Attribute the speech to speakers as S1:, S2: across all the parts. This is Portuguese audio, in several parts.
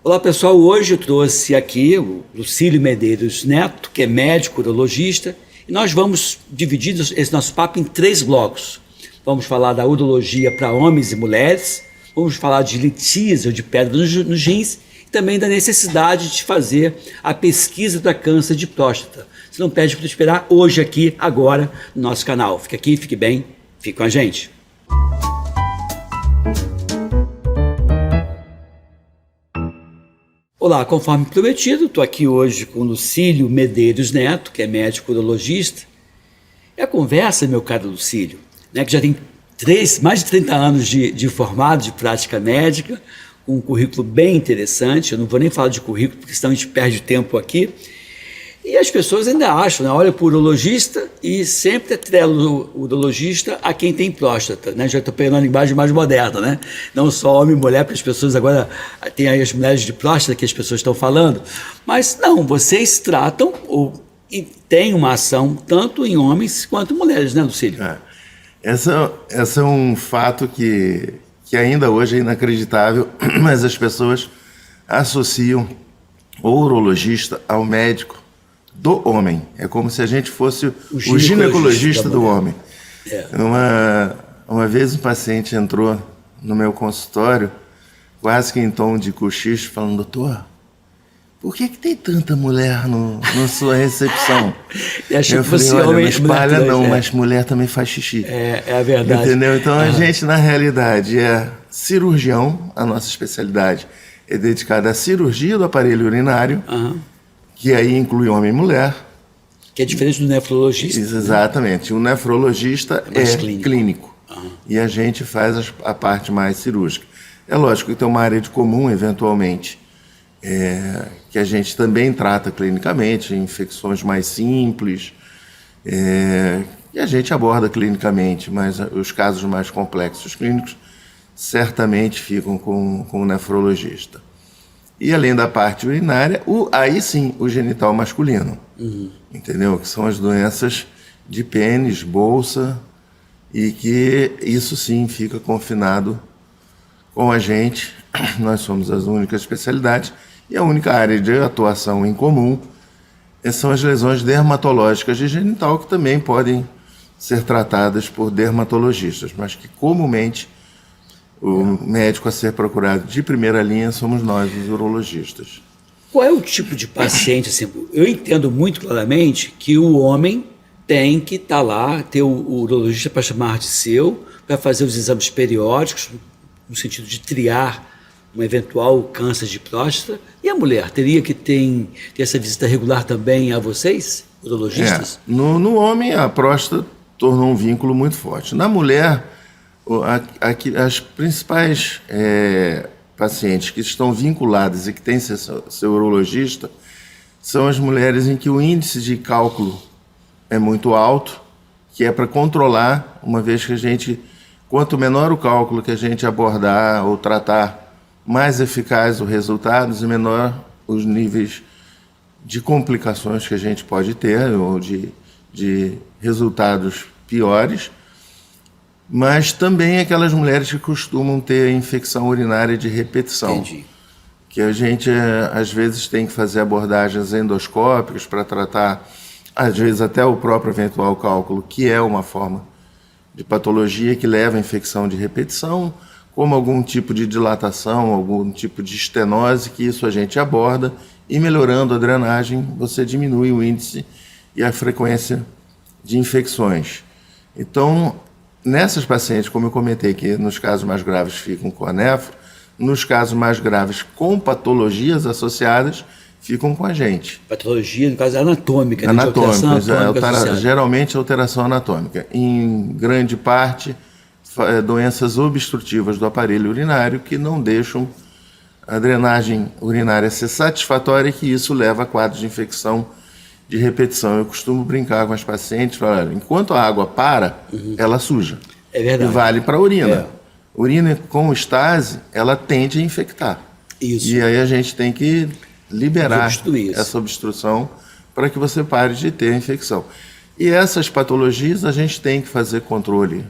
S1: Olá pessoal, hoje eu trouxe aqui o Lucílio Medeiros Neto, que é médico urologista, e nós vamos dividir esse nosso papo em 3 blocos. Vamos falar da urologia para homens e mulheres, vamos falar de litíase ou de pedra nos rins e também da necessidade de fazer a pesquisa da câncer de próstata. Se não pede para esperar hoje aqui, agora, no nosso canal. Fique aqui, fique bem, fique com a gente. Olá, conforme prometido, estou aqui hoje com o Lucílio Medeiros Neto, que é médico urologista. E a conversa, meu caro Lucílio, né, que já tem mais de 30 anos de formado, de prática médica, com um currículo bem interessante. Eu não vou nem falar de currículo, porque senão a gente perde tempo aqui. E as pessoas ainda acham, né, olha para o urologista e sempre atrela o urologista a quem tem próstata, né? Já estou pegando a linguagem mais moderna, né? Não só homem e mulher, porque as pessoas agora tem aí as mulheres de próstata que as pessoas estão falando, mas não, vocês tratam e têm uma ação tanto em homens quanto mulheres, né, Lucílio?
S2: Esse é um fato que ainda hoje é inacreditável, mas as pessoas associam o urologista ao médico do homem. É como se a gente fosse o ginecologista do homem. Uma vez um paciente entrou no meu consultório, quase que em tom de cochicho, falando: doutor, por que tem tanta mulher na sua recepção? Eu falei: olha, não espalha não, mas mulher também faz xixi.
S1: É a verdade.
S2: Entendeu? Então a gente, na realidade, é cirurgião, a nossa especialidade é dedicada à cirurgia do aparelho urinário, que aí inclui homem e mulher.
S1: Que é diferente do nefrologista.
S2: Exatamente. O nefrologista é clínico. E a gente faz a parte mais cirúrgica. É lógico que tem uma área de comum, eventualmente, que a gente também trata clinicamente, infecções mais simples, e a gente aborda clinicamente, mas os casos mais complexos clínicos certamente ficam com o nefrologista. E além da parte urinária, aí sim, o genital masculino, entendeu? Que são as doenças de pênis, bolsa, e que isso sim fica confinado com a gente. Nós somos as únicas especialidades, e a única área de atuação em comum são as lesões dermatológicas de genital, que também podem ser tratadas por dermatologistas, mas que comumente o médico a ser procurado de primeira linha somos nós, os urologistas.
S1: Qual é o tipo de paciente? Assim, eu entendo muito claramente que o homem tem que estar lá, ter o urologista para chamar de seu, para fazer os exames periódicos, no sentido de triar um eventual câncer de próstata. E a mulher teria que ter essa visita regular também a vocês, urologistas?
S2: No homem, a próstata tornou um vínculo muito forte. Na mulher, as principais pacientes que estão vinculadas e que têm seu urologista são as mulheres em que o índice de cálculo é muito alto, que é para controlar, uma vez que quanto menor o cálculo que a gente abordar ou tratar, mais eficaz os resultados e menor os níveis de complicações que a gente pode ter ou de resultados piores. Mas também aquelas mulheres que costumam ter infecção urinária de repetição.
S1: Entendi.
S2: Que a gente, às vezes, tem que fazer abordagens endoscópicas para tratar, às vezes, até o próprio eventual cálculo, que é uma forma de patologia que leva à infecção de repetição, como algum tipo de dilatação, algum tipo de estenose, que isso a gente aborda, e melhorando a drenagem, você diminui o índice e a frequência de infecções. Então, nessas pacientes, como eu comentei, que nos casos mais graves ficam com a nefro, nos casos mais graves com patologias associadas, ficam com a gente.
S1: Patologia, no caso, anatômica.
S2: Anatômica, geralmente alteração anatômica. Em grande parte, doenças obstrutivas do aparelho urinário que não deixam a drenagem urinária ser satisfatória, e que isso leva a quadros de infecção de repetição. Eu costumo brincar com as pacientes, falar: enquanto a água para, ela suja.
S1: É verdade.
S2: E vale para a urina. Urina com estase, ela tende a infectar.
S1: Isso.
S2: E aí a gente tem que liberar essa obstrução para que você pare de ter a infecção. E essas patologias a gente tem que fazer controle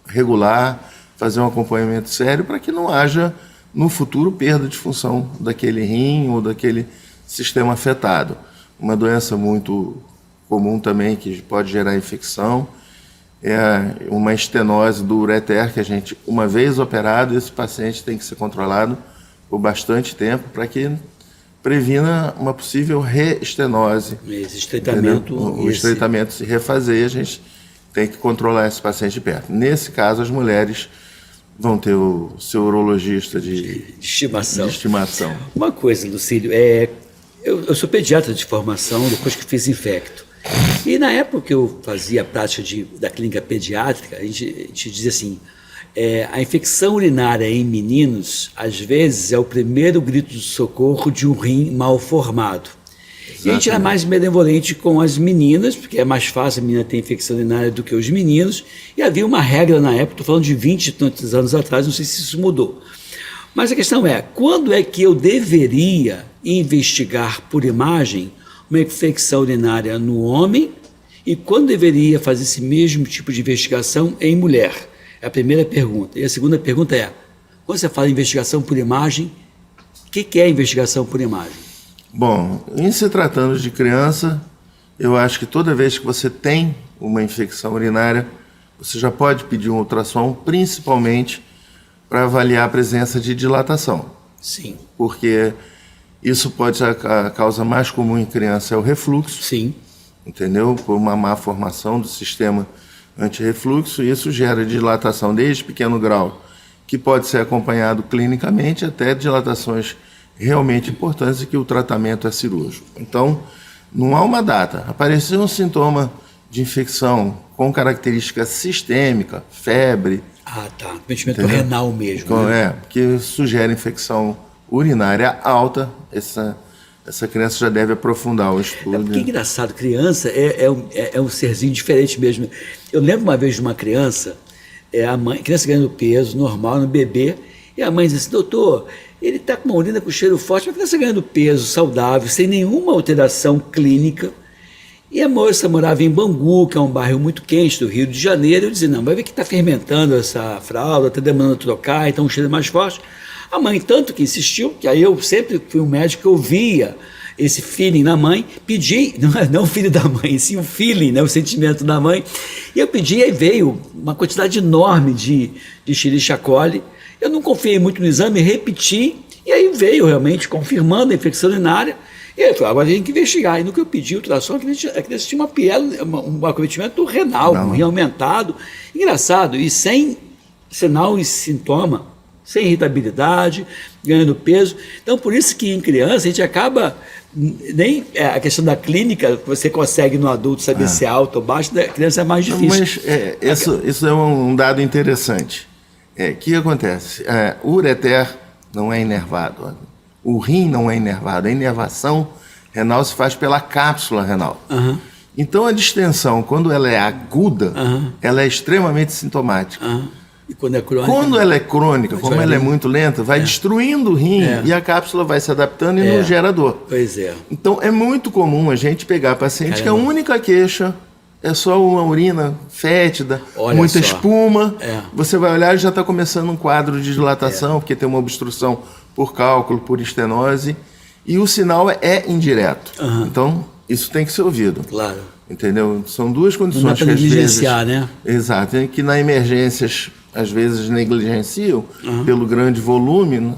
S2: regular, fazer um acompanhamento sério para que não haja no futuro, perda de função daquele rim ou daquele sistema afetado. Uma doença muito comum também, que pode gerar infecção, é uma estenose do ureter, que a gente, uma vez operado, esse paciente tem que ser controlado por bastante tempo para que previna uma possível reestenose.
S1: Esse estreitamento.
S2: O estreitamento se refazer, a gente tem que controlar esse paciente de perto. Nesse caso, as mulheres vão ter o seu urologista de estimação.
S1: Uma coisa, Lucílio, eu sou pediatra de formação, depois que fiz infecto. E na época que eu fazia a prática da clínica pediátrica, a gente dizia assim, a infecção urinária em meninos, às vezes, é o primeiro grito de socorro de um rim mal formado. Exatamente. E a gente era mais benevolente com as meninas, porque é mais fácil a menina ter infecção urinária do que os meninos, e havia uma regra na época, estou falando de 20 e tantos anos atrás, não sei se isso mudou. Mas a questão é, quando é que eu deveria investigar por imagem uma infecção urinária no homem e quando deveria fazer esse mesmo tipo de investigação em mulher? É a primeira pergunta. E a segunda pergunta é, quando você fala em investigação por imagem, o que é investigação por imagem?
S2: Bom, em se tratando de criança, eu acho que toda vez que você tem uma infecção urinária, você já pode pedir um ultrassom, principalmente para avaliar a presença de dilatação.
S1: Sim.
S2: Porque isso pode ser a causa mais comum em criança é o refluxo.
S1: Sim.
S2: Entendeu? Por uma má formação do sistema antirrefluxo, e isso gera dilatação desde pequeno grau, que pode ser acompanhado clinicamente até dilatações realmente importantes e que o tratamento é cirúrgico. Então, não há uma data. Apareceu um sintoma de infecção com característica sistêmica, febre.
S1: Ah, tá. Metimento renal mesmo.
S2: Né? Que sugere infecção urinária alta. Essa criança já deve aprofundar o estudo.
S1: Porque é engraçado, criança é um serzinho diferente mesmo. Eu lembro uma vez de uma criança, a criança ganhando peso, normal, no bebê, e a mãe disse assim, doutor, ele está com uma urina com cheiro forte, uma criança ganhando peso, saudável, sem nenhuma alteração clínica. E a moça morava em Bangu, que é um bairro muito quente do Rio de Janeiro. Eu dizia, não, vai ver que está fermentando essa fralda, está demandando trocar, então o cheiro é mais forte. A mãe tanto que insistiu, que aí eu sempre fui um médico que eu via esse feeling na mãe, pedi, não o filho da mãe, sim o feeling, né, o sentimento da mãe, e eu pedi, aí veio uma quantidade enorme de xerichacole. Eu não confiei muito no exame, repeti, e aí veio realmente confirmando a infecção urinária, e aí eu falei, agora tem que investigar. E no que eu pedi o ultrassom, a criança tinha um acometimento renal, um rim aumentado, engraçado, e sem sinal e sintoma, sem irritabilidade, ganhando peso. Então, por isso que em criança a gente acaba, nem a questão da clínica, você consegue no adulto saber se é alto ou baixo, da criança é mais difícil.
S2: Mas isso é um dado interessante. O que acontece? O ureter não é inervado, o rim não é inervado, a inervação renal se faz pela cápsula renal.
S1: Uhum.
S2: Então a distensão, quando ela é aguda, ela é extremamente sintomática.
S1: E quando é crônica?
S2: Quando ela é crônica, como ela é muito lenta, vai destruindo o rim e a cápsula vai se adaptando e não gera dor.
S1: Pois é.
S2: Então é muito comum a gente pegar paciente que a única queixa é só uma urina fétida, muita espuma. Você vai olhar e já está começando um quadro de dilatação, porque tem uma obstrução por cálculo, por estenose, e o sinal é indireto. Então, isso tem que ser ouvido.
S1: Claro.
S2: Entendeu? São duas condições
S1: não dá para negligenciar, né?
S2: Exato, que na emergências às vezes negligenciam pelo grande volume, né?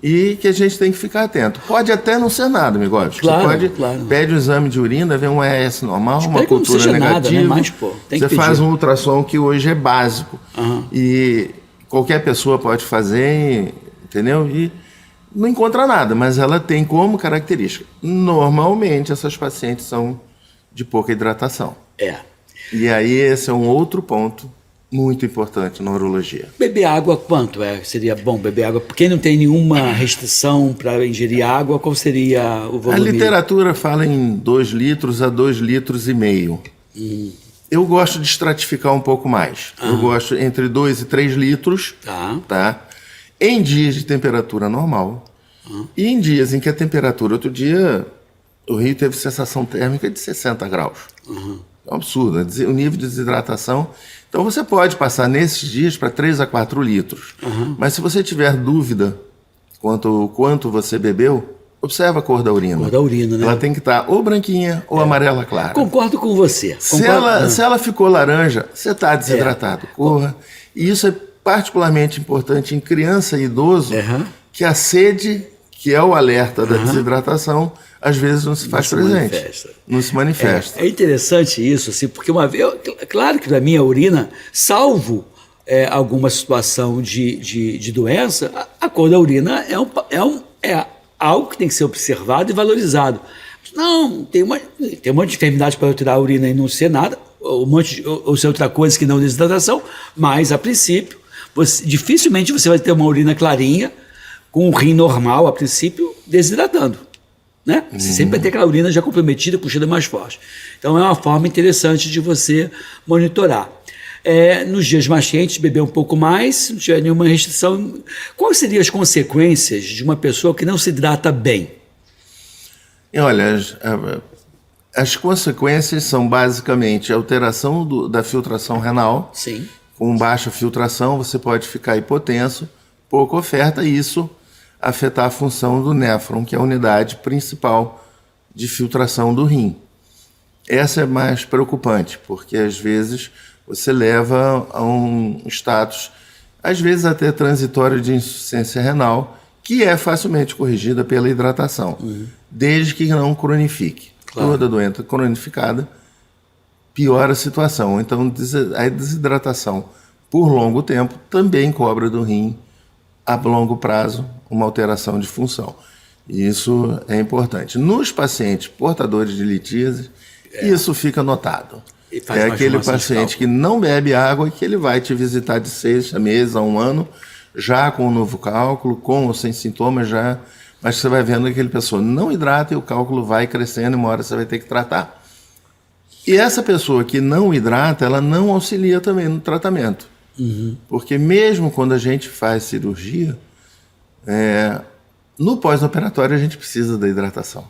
S2: E que a gente tem que ficar atento. Pode até não ser nada, Migode.
S1: Claro,
S2: você pede um exame de urina, vê um ES normal, uma cultura negativa. Nada, né?
S1: Mas,
S2: você faz um ultrassom que hoje é básico. E qualquer pessoa pode fazer, entendeu? E não encontra nada, mas ela tem como característica. Normalmente, essas pacientes são de pouca hidratação. E aí, esse é um outro ponto muito importante na urologia.
S1: Beber água quanto seria bom beber água? Quem não tem nenhuma restrição para ingerir água, qual seria o volume?
S2: A literatura fala em 2 litros a 2,5 litros. Eu gosto de estratificar um pouco mais. Eu gosto entre 2 e 3 litros. Tá? Em dias de temperatura normal. E em dias em que a temperatura... Outro dia, o Rio teve sensação térmica de 60 graus. É um absurdo. O nível de desidratação... Então, você pode passar nesses dias para 3 a 4 litros. Mas se você tiver dúvida quanto você bebeu, observa a cor da urina.
S1: Cor da urina, né?
S2: Ela tem que estar ou branquinha ou amarela clara.
S1: Concordo com você.
S2: Se ela ficou laranja, você está desidratado. Corra. E isso é particularmente importante em criança e idoso, que a sede, que é o alerta da desidratação, às vezes não se faz presente. Não se manifesta.
S1: É interessante isso, assim, porque claro que para mim a urina, salvo alguma situação de doença, a cor da urina é algo que tem que ser observado e valorizado. Não, tem um monte de enfermidade para eu tirar a urina e não ser nada, ou ser outra coisa que não desidratação, mas a princípio, dificilmente você vai ter uma urina clarinha, com um rim normal, a princípio, desidratando. Né? Você sempre vai ter aquela urina já comprometida, com cheiro mais forte. Então é uma forma interessante de você monitorar. Nos dias mais quentes, beber um pouco mais, se não tiver nenhuma restrição. Quais seriam as consequências de uma pessoa que não se hidrata bem?
S2: E olha, as consequências são basicamente a alteração da filtração renal.
S1: Sim.
S2: Com baixa filtração, você pode ficar hipotenso, pouca oferta, e isso afetar a função do néfron, que é a unidade principal de filtração do rim. Essa é mais preocupante, porque às vezes você leva a um status, às vezes até transitório, de insuficiência renal, que é facilmente corrigida pela hidratação, desde que não cronifique. Claro. Toda doença cronificada piora a situação. Então, a desidratação por longo tempo também cobra do rim, a longo prazo, uma alteração de função. E isso é importante. Nos pacientes portadores de litíase, isso fica notado. É aquele paciente que não bebe água e que ele vai te visitar de 6 meses a 1 ano, já com um novo cálculo, com ou sem sintomas já, mas você vai vendo que aquele pessoa não hidrata e o cálculo vai crescendo e uma hora você vai ter que tratar. E essa pessoa que não hidrata, ela não auxilia também no tratamento. Porque mesmo quando a gente faz cirurgia, no pós-operatório a gente precisa da hidratação.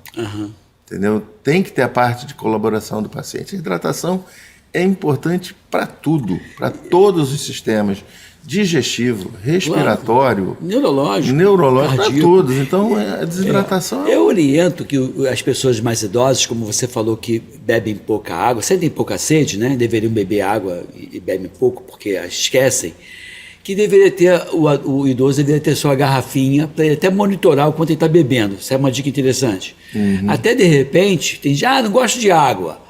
S2: Entendeu? Tem que ter a parte de colaboração do paciente. A hidratação é importante para tudo, para todos os sistemas, digestivo, respiratório, neurológico, para todos. Então, a desidratação...
S1: Eu oriento que as pessoas mais idosas, como você falou, que bebem pouca água, sentem pouca sede, né? Deveriam beber água e bebem pouco porque esquecem, que deveria ter, o idoso deveria ter sua garrafinha para ele até monitorar o quanto ele está bebendo. Isso é uma dica interessante. Até de repente, tem gente, não gosto de água.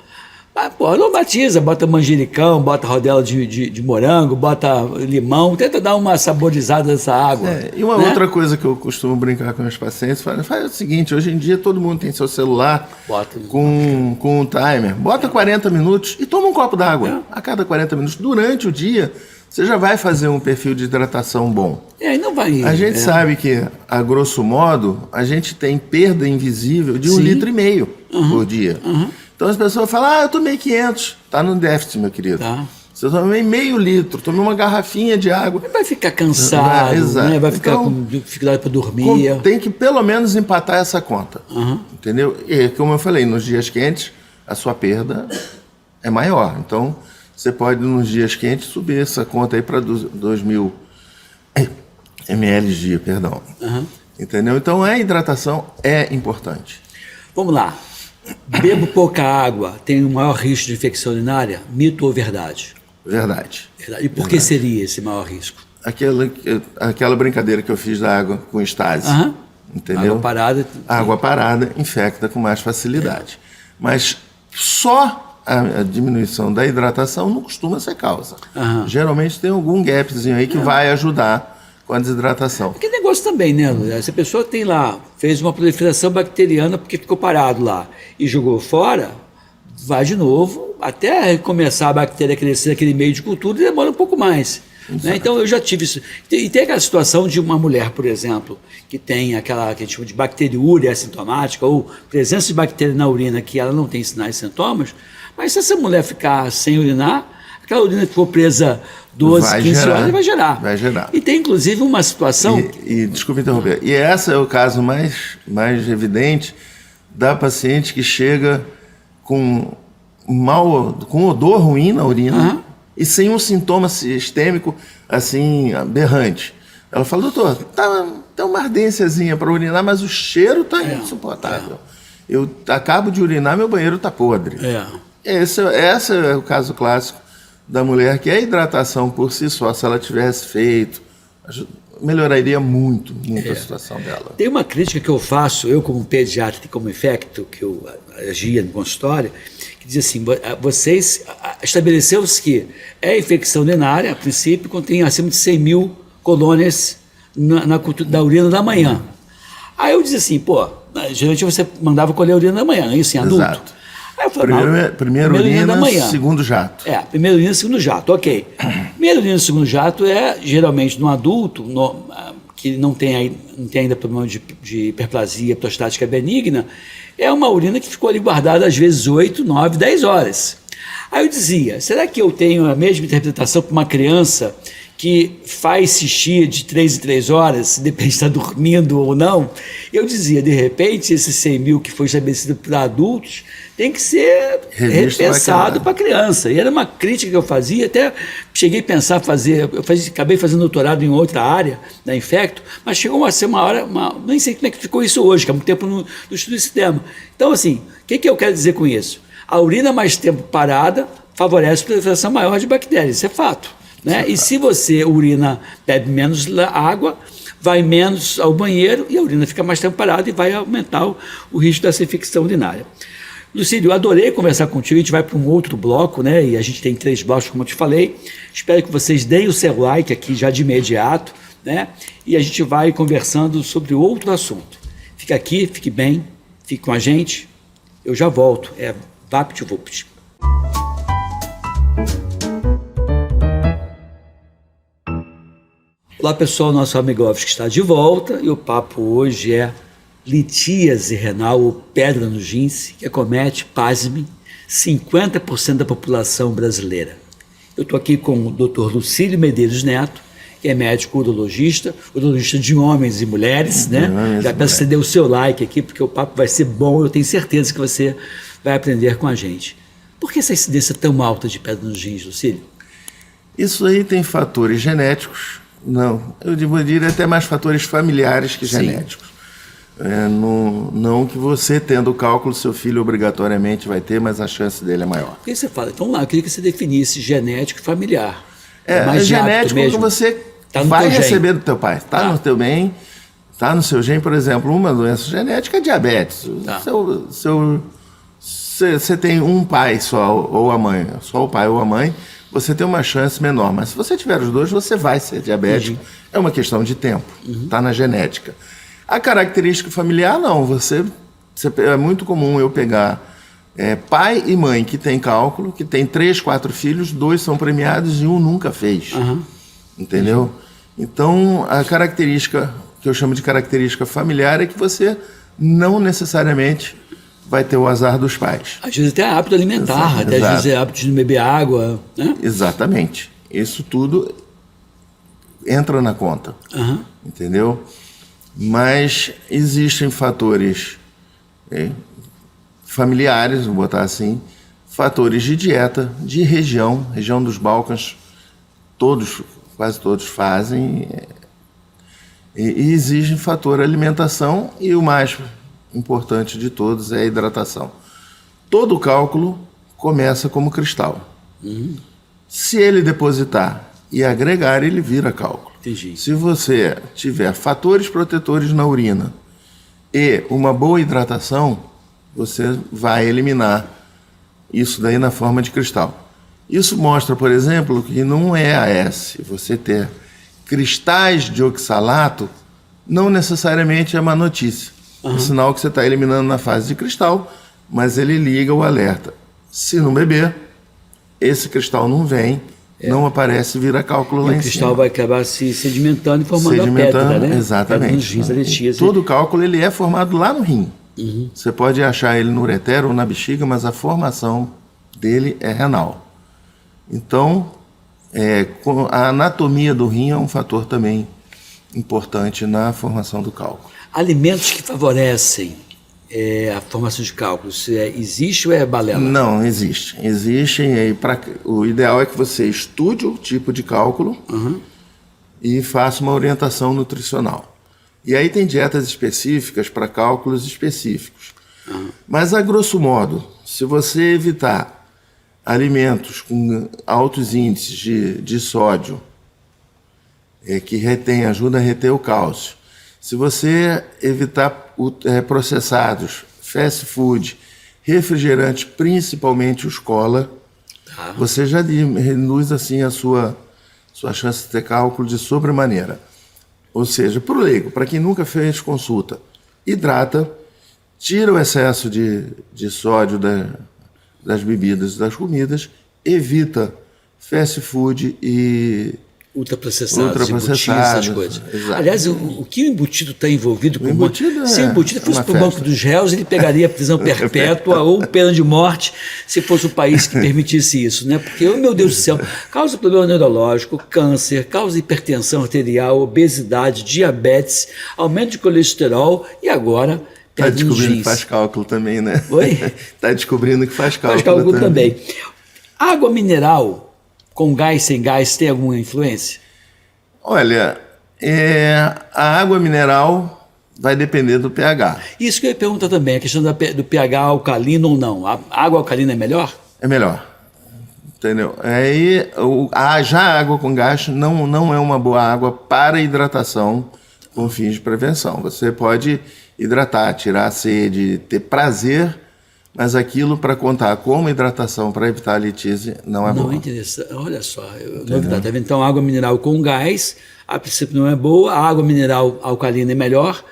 S1: Mas, não batiza, bota manjericão, bota rodela de morango, bota limão, tenta dar uma saborizada nessa água.
S2: E uma outra coisa que eu costumo brincar com meus pacientes, faz o seguinte, hoje em dia todo mundo tem seu celular com um timer, bota 40 minutos e toma um copo d'água a cada 40 minutos. Durante o dia, você já vai fazer um perfil de hidratação bom.
S1: Não vai.
S2: A gente sabe que, a grosso modo, a gente tem perda invisível de 1,5 litro por dia. Então as pessoas falam, eu tomei 500. Está no déficit, meu querido.
S1: Tá.
S2: Se eu tomei meio litro, tomei uma garrafinha de água...
S1: Vai ficar cansado, né? Vai ficar com dificuldade para dormir.
S2: Tem que pelo menos empatar essa conta. Entendeu? E como eu falei, nos dias quentes, a sua perda é maior. Então, você pode, nos dias quentes, subir essa conta aí para 2.000 ml dia, perdão. Entendeu? Então, a hidratação é importante.
S1: Vamos lá. Bebo pouca água, tenho maior risco de infecção urinária? Mito ou verdade?
S2: Verdade.
S1: E por que seria esse maior risco?
S2: Aquela brincadeira que eu fiz da água com estase. Entendeu? Água parada infecta com mais facilidade. Mas só a diminuição da hidratação não costuma ser causa. Geralmente tem algum gapzinho aí que vai ajudar com a desidratação.
S1: Que negócio também, né? Essa pessoa tem lá, fez uma proliferação bacteriana porque ficou parado lá e jogou fora, vai de novo, até começar a bactéria crescer naquele meio de cultura, demora um pouco mais. Né? Então eu já tive isso. E tem aquela situação de uma mulher, por exemplo, que tem aquela que a gente chama de bacteriúria assintomática ou presença de bactéria na urina que ela não tem sinais e sintomas, mas se essa mulher ficar sem urinar, aquela urina que ficou presa 12, 15 horas vai gerar.
S2: Vai gerar.
S1: E tem inclusive uma situação...
S2: Desculpe interromper. E esse é o caso mais evidente da paciente que chega com odor ruim na urina e sem um sintoma sistêmico assim, aberrante. Ela fala, doutor, tem uma ardênciazinha para urinar, mas o cheiro está insuportável. Eu acabo de urinar, meu banheiro está podre. Esse é o caso clássico da mulher, que a hidratação por si só, se ela tivesse feito, melhoraria muito a situação dela.
S1: Tem uma crítica que eu faço, eu como pediatra e como infecto, que eu agia no consultório, que diz assim, vocês estabeleceu-se que é infecção urinária, a princípio, quando tem acima de 100 mil colônias da urina da manhã. Aí eu dizia assim, geralmente você mandava colher a urina da manhã, isso em adulto.
S2: Exato.
S1: Aí eu falei,
S2: primeiro urina da manhã. Segundo jato.
S1: Primeiro urina, segundo jato, ok. Primeiro urina, segundo jato é geralmente no adulto, que não tem ainda problema de hiperplasia prostática benigna, é uma urina que ficou ali guardada às vezes 8, 9, 10 horas. Aí eu dizia, será que eu tenho a mesma interpretação para uma criança que faz xixi de 3 em 3 horas, depende de estar dormindo ou não? Eu dizia, de repente, esse 100 mil que foi estabelecido para adultos tem que ser repensado para criança. E era uma crítica que eu fazia, até cheguei a pensar acabei fazendo doutorado em outra área, da infecto, mas chegou a ser uma hora, nem sei como é que ficou isso hoje, que há muito tempo no estudo desse tema. Então, assim, o que eu quero dizer com isso? A urina mais tempo parada favorece a proliferação maior de bactérias, isso é fato. Né? E se você bebe menos água, vai menos ao banheiro e a urina fica mais tempo parada e vai aumentar o risco dessa infecção urinária. Lucílio, eu adorei conversar contigo, a gente vai para um outro bloco, né? E a gente tem 3 blocos, como eu te falei. Espero que vocês deem o seu like aqui já de imediato, né? E a gente vai conversando sobre outro assunto. Fica aqui, fique bem, fique com a gente. Eu já volto, VaptVupt. Olá pessoal, nosso Amigovski está de volta e o papo hoje é litíase renal ou pedra no rins, que acomete, pasme, 50% da população brasileira. Eu estou aqui com o Dr. Lucílio Medeiros Neto, que é médico urologista de homens e mulheres, né? Já peço que você dê o seu like aqui, porque o papo vai ser bom, eu tenho certeza que você vai aprender com a gente. Por que essa incidência tão alta de pedra nos rins, Lucílio?
S2: Isso aí tem fatores genéticos. Não, eu diria até mais fatores familiares que genéticos. Não que você tendo o cálculo, seu filho obrigatoriamente vai ter, mas a chance dele é maior.
S1: Por que você fala? Então lá, eu queria que você definisse genético e familiar.
S2: Mais genético mesmo. Que você vai receber do teu pai. Está no teu bem, está no seu gene, por exemplo, uma doença genética é diabetes. Você tem um pai só, ou a mãe, só o pai ou a mãe, você tem uma chance menor. Mas se você tiver os dois, você vai ser diabético. É uma questão de tempo. Está na genética. A característica familiar, não. É muito comum eu pegar pai e mãe que tem cálculo, que tem 3, 4 filhos, 2 são premiados e um nunca fez. Entendeu? Então, a característica que eu chamo de característica familiar é que você não necessariamente vai ter o azar dos pais.
S1: Às vezes até hábito alimentar, até às vezes é hábito de não beber água. Né?
S2: Exatamente. Isso tudo entra na conta. Entendeu? Mas existem fatores familiares, vou botar assim, fatores de dieta, de região dos Balcãs, quase todos fazem, e exigem fator alimentação, e o mais importante de todos é a hidratação. Todo cálculo começa como cristal. Se ele depositar e agregar, ele vira cálculo.
S1: Entendi.
S2: Se você tiver fatores protetores na urina e uma boa hidratação, você vai eliminar isso daí na forma de cristal. Isso mostra, por exemplo, que não é AS. Você ter cristais de oxalato não necessariamente é má notícia. É sinal que você está eliminando na fase de cristal, mas ele liga o alerta. Se não beber, esse cristal não vem, não aparece, vira cálculo lá em cima. O cristal
S1: vai acabar se sedimentando e formando a pedra, né?
S2: Exatamente. Todo cálculo ele é formado lá no rim. Você pode achar ele no ureter ou na bexiga, mas a formação dele é renal. Então, a anatomia do rim é um fator também importante na formação do cálculo.
S1: Alimentos que favorecem a formação de cálculos, existe ou é balela?
S2: Não, existe. Existem. O ideal é que você estude o tipo de cálculo e faça uma orientação nutricional. E aí tem dietas específicas para cálculos específicos. Mas, a grosso modo, se você evitar alimentos com altos índices de sódio, que ajuda a reter o cálcio, se você evitar processados, fast food, refrigerantes, principalmente os cola, você já reduz assim a sua chance de ter cálculo de sobremaneira. Ou seja, para o leigo, para quem nunca fez consulta, hidrata, tira o excesso de sódio das bebidas e das comidas, evita fast food e
S1: ultraprocessados, essas coisas.
S2: Exato.
S1: Aliás, o que o embutido está envolvido com
S2: embutido
S1: se o embutido fosse para o banco dos réus, ele pegaria prisão perpétua ou pena de morte, se fosse o país que permitisse isso, né? Porque, meu Deus do céu, causa problema neurológico, câncer, causa hipertensão arterial, obesidade, diabetes, aumento de colesterol e agora
S2: está descobrindo que faz cálculo também, né?
S1: Oi?
S2: Está descobrindo que faz cálculo,
S1: também. Água mineral com gás, sem gás, tem alguma influência?
S2: Olha, a água mineral vai depender do pH.
S1: Isso que eu ia perguntar também, a questão do pH alcalino ou não. A água alcalina é melhor?
S2: É melhor. Entendeu? Já a água com gás não é uma boa água para hidratação com fins de prevenção. Você pode hidratar, tirar a sede, ter prazer, mas aquilo para contar como hidratação para evitar a litise não é boa.
S1: Não é interessante. Olha só, novidade. Então, água mineral com gás, a princípio não é boa, a água mineral alcalina é melhor.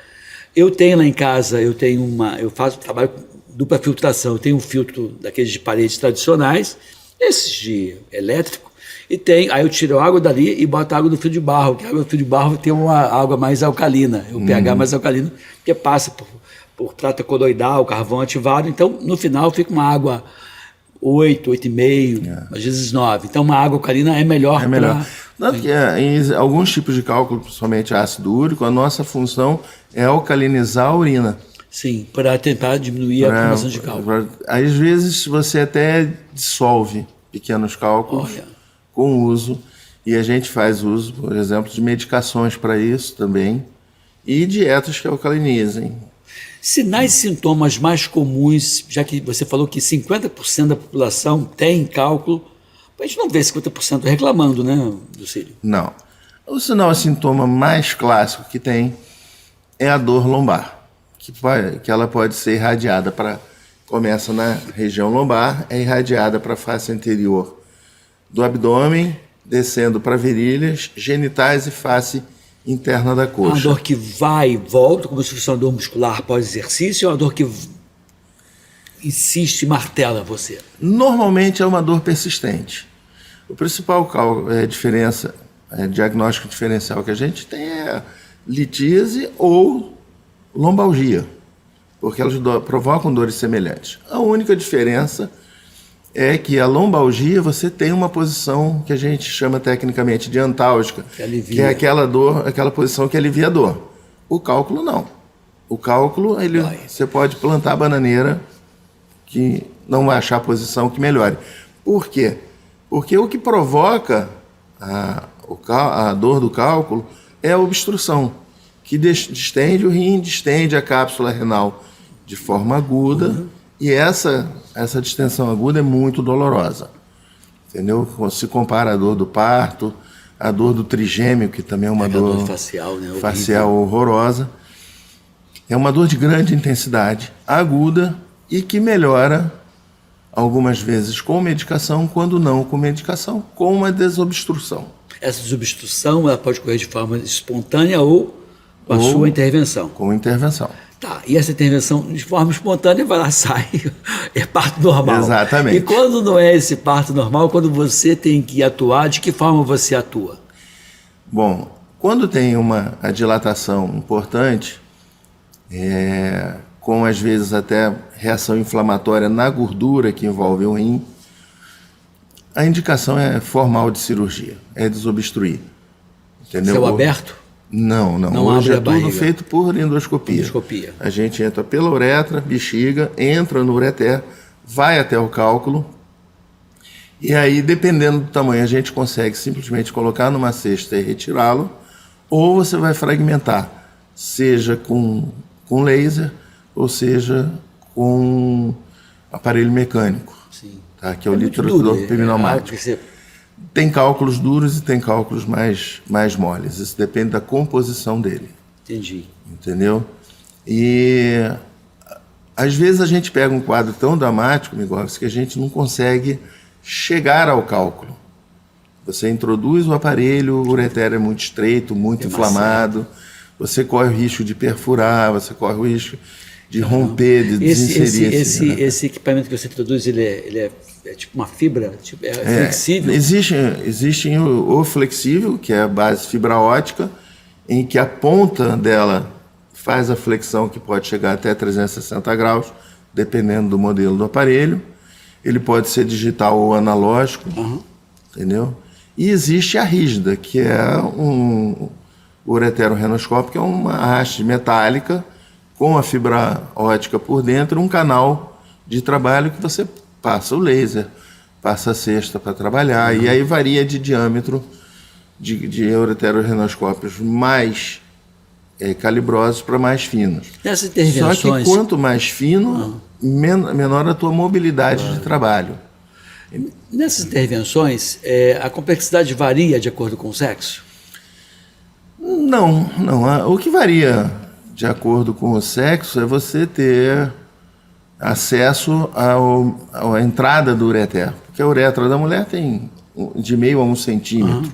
S1: Eu tenho lá em casa, eu trabalho com dupla filtração, eu tenho um filtro daqueles de paredes tradicionais, esses de elétrico, aí eu tiro a água dali e boto a água do fio de barro, que a água do fio de barro tem uma água mais alcalina, o pH mais alcalino, que passa por prata coloidal, carvão ativado, então no final fica uma água 8, 8,5, às vezes 9. Então uma água alcalina é melhor.
S2: É melhor. Porque em alguns tipos de cálculo, principalmente ácido úrico, a nossa função é alcalinizar a urina.
S1: Sim, para tentar diminuir a formação de cálculo.
S2: Às vezes você até dissolve pequenos cálculos com o uso, e a gente faz uso, por exemplo, de medicações para isso também, e dietas que alcalinizem.
S1: Sinais e sintomas mais comuns, já que você falou que 50% da população tem cálculo, a gente não vê 50% reclamando, né, Lucílio?
S2: Não. O sinal e sintoma mais clássico que tem é a dor lombar, que ela pode ser irradiada começa na região lombar, é irradiada para a face anterior do abdômen, descendo para virilhas, genitais e face interna da coxa.
S1: Uma dor que vai e volta, como se fosse uma dor muscular pós-exercício, ou uma dor que insiste e martela você?
S2: Normalmente é uma dor persistente. O principal diagnóstico diferencial que a gente tem é litíase ou lombalgia, porque elas provocam dores semelhantes. A única diferença é que a lombalgia você tem uma posição que a gente chama tecnicamente de antálgica, que é aquela posição que alivia a dor. O cálculo não. O cálculo, você pode plantar a bananeira que não vai achar a posição que melhore. Por quê? Porque o que provoca a dor do cálculo é a obstrução, que distende o rim, distende a cápsula renal de forma aguda, e essa distensão aguda é muito dolorosa. Entendeu? Se compara a dor do parto, a dor do trigêmeo, que também é uma dor
S1: facial, né?
S2: Facial horrorosa. É uma dor de grande intensidade, aguda, e que melhora algumas vezes com medicação, quando não com medicação, com uma desobstrução.
S1: Essa desobstrução ela pode ocorrer de forma espontânea ou com a sua intervenção?
S2: Com intervenção.
S1: Tá, e essa intervenção de forma espontânea vai lá, sai, é parto normal.
S2: Exatamente.
S1: E quando não é esse parto normal, quando você tem que atuar, de que forma você atua?
S2: Bom, quando tem a dilatação importante, com às vezes até reação inflamatória na gordura que envolve o rim, a indicação é formal de cirurgia, é desobstruir. Entendeu?
S1: Céu aberto?
S2: Não. Hoje é tudo feito por endoscopia. A gente entra pela uretra, bexiga, entra no ureter, vai até o cálculo, e aí, dependendo do tamanho, a gente consegue simplesmente colocar numa cesta e retirá-lo, ou você vai fragmentar seja com laser ou seja com aparelho mecânico,
S1: Sim.
S2: tá? Que é o litrotripsidor pneumático. Tem cálculos duros e tem cálculos mais moles. Isso depende da composição dele.
S1: Entendi.
S2: Entendeu? E às vezes a gente pega um quadro tão dramático, Migovski, que a gente não consegue chegar ao cálculo. Você introduz o aparelho, o ureter é muito estreito, muito inflamado, você corre o risco de perfurar, você corre o risco de romper, de desinserir.
S1: Esse equipamento que você introduz, ele é tipo uma fibra? É flexível?
S2: Existe o flexível, que é a base fibra ótica, em que a ponta dela faz a flexão que pode chegar até 360 graus, dependendo do modelo do aparelho. Ele pode ser digital ou analógico, entendeu? E existe a rígida, que é o ureterorrenoscópio, que é uma haste metálica com a fibra ótica por dentro, um canal de trabalho que você passa o laser, passa a cesta para trabalhar, e aí varia de diâmetro de ureterorrenoscópios mais calibrosos para mais finos.
S1: Nessas intervenções...
S2: Só que quanto mais fino, menor a tua mobilidade de trabalho.
S1: Nessas intervenções, a complexidade varia de acordo com o sexo?
S2: Não. O que varia de acordo com o sexo é você ter acesso à entrada do ureter. Porque a uretra da mulher tem de meio a 1 centímetro.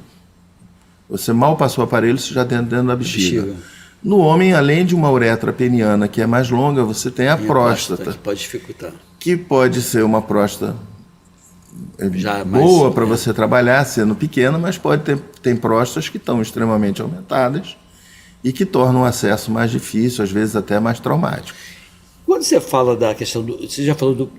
S2: Você mal passou o aparelho, você já está dentro da bexiga. No homem, além de uma uretra peniana, que é mais longa, você tem a próstata.
S1: Que pode dificultar.
S2: Que pode ser uma próstata boa para você trabalhar, sendo pequena, mas tem próstatas que estão extremamente aumentadas e que tornam o acesso mais difícil, às vezes até mais traumático.
S1: Quando você fala da questão você já falou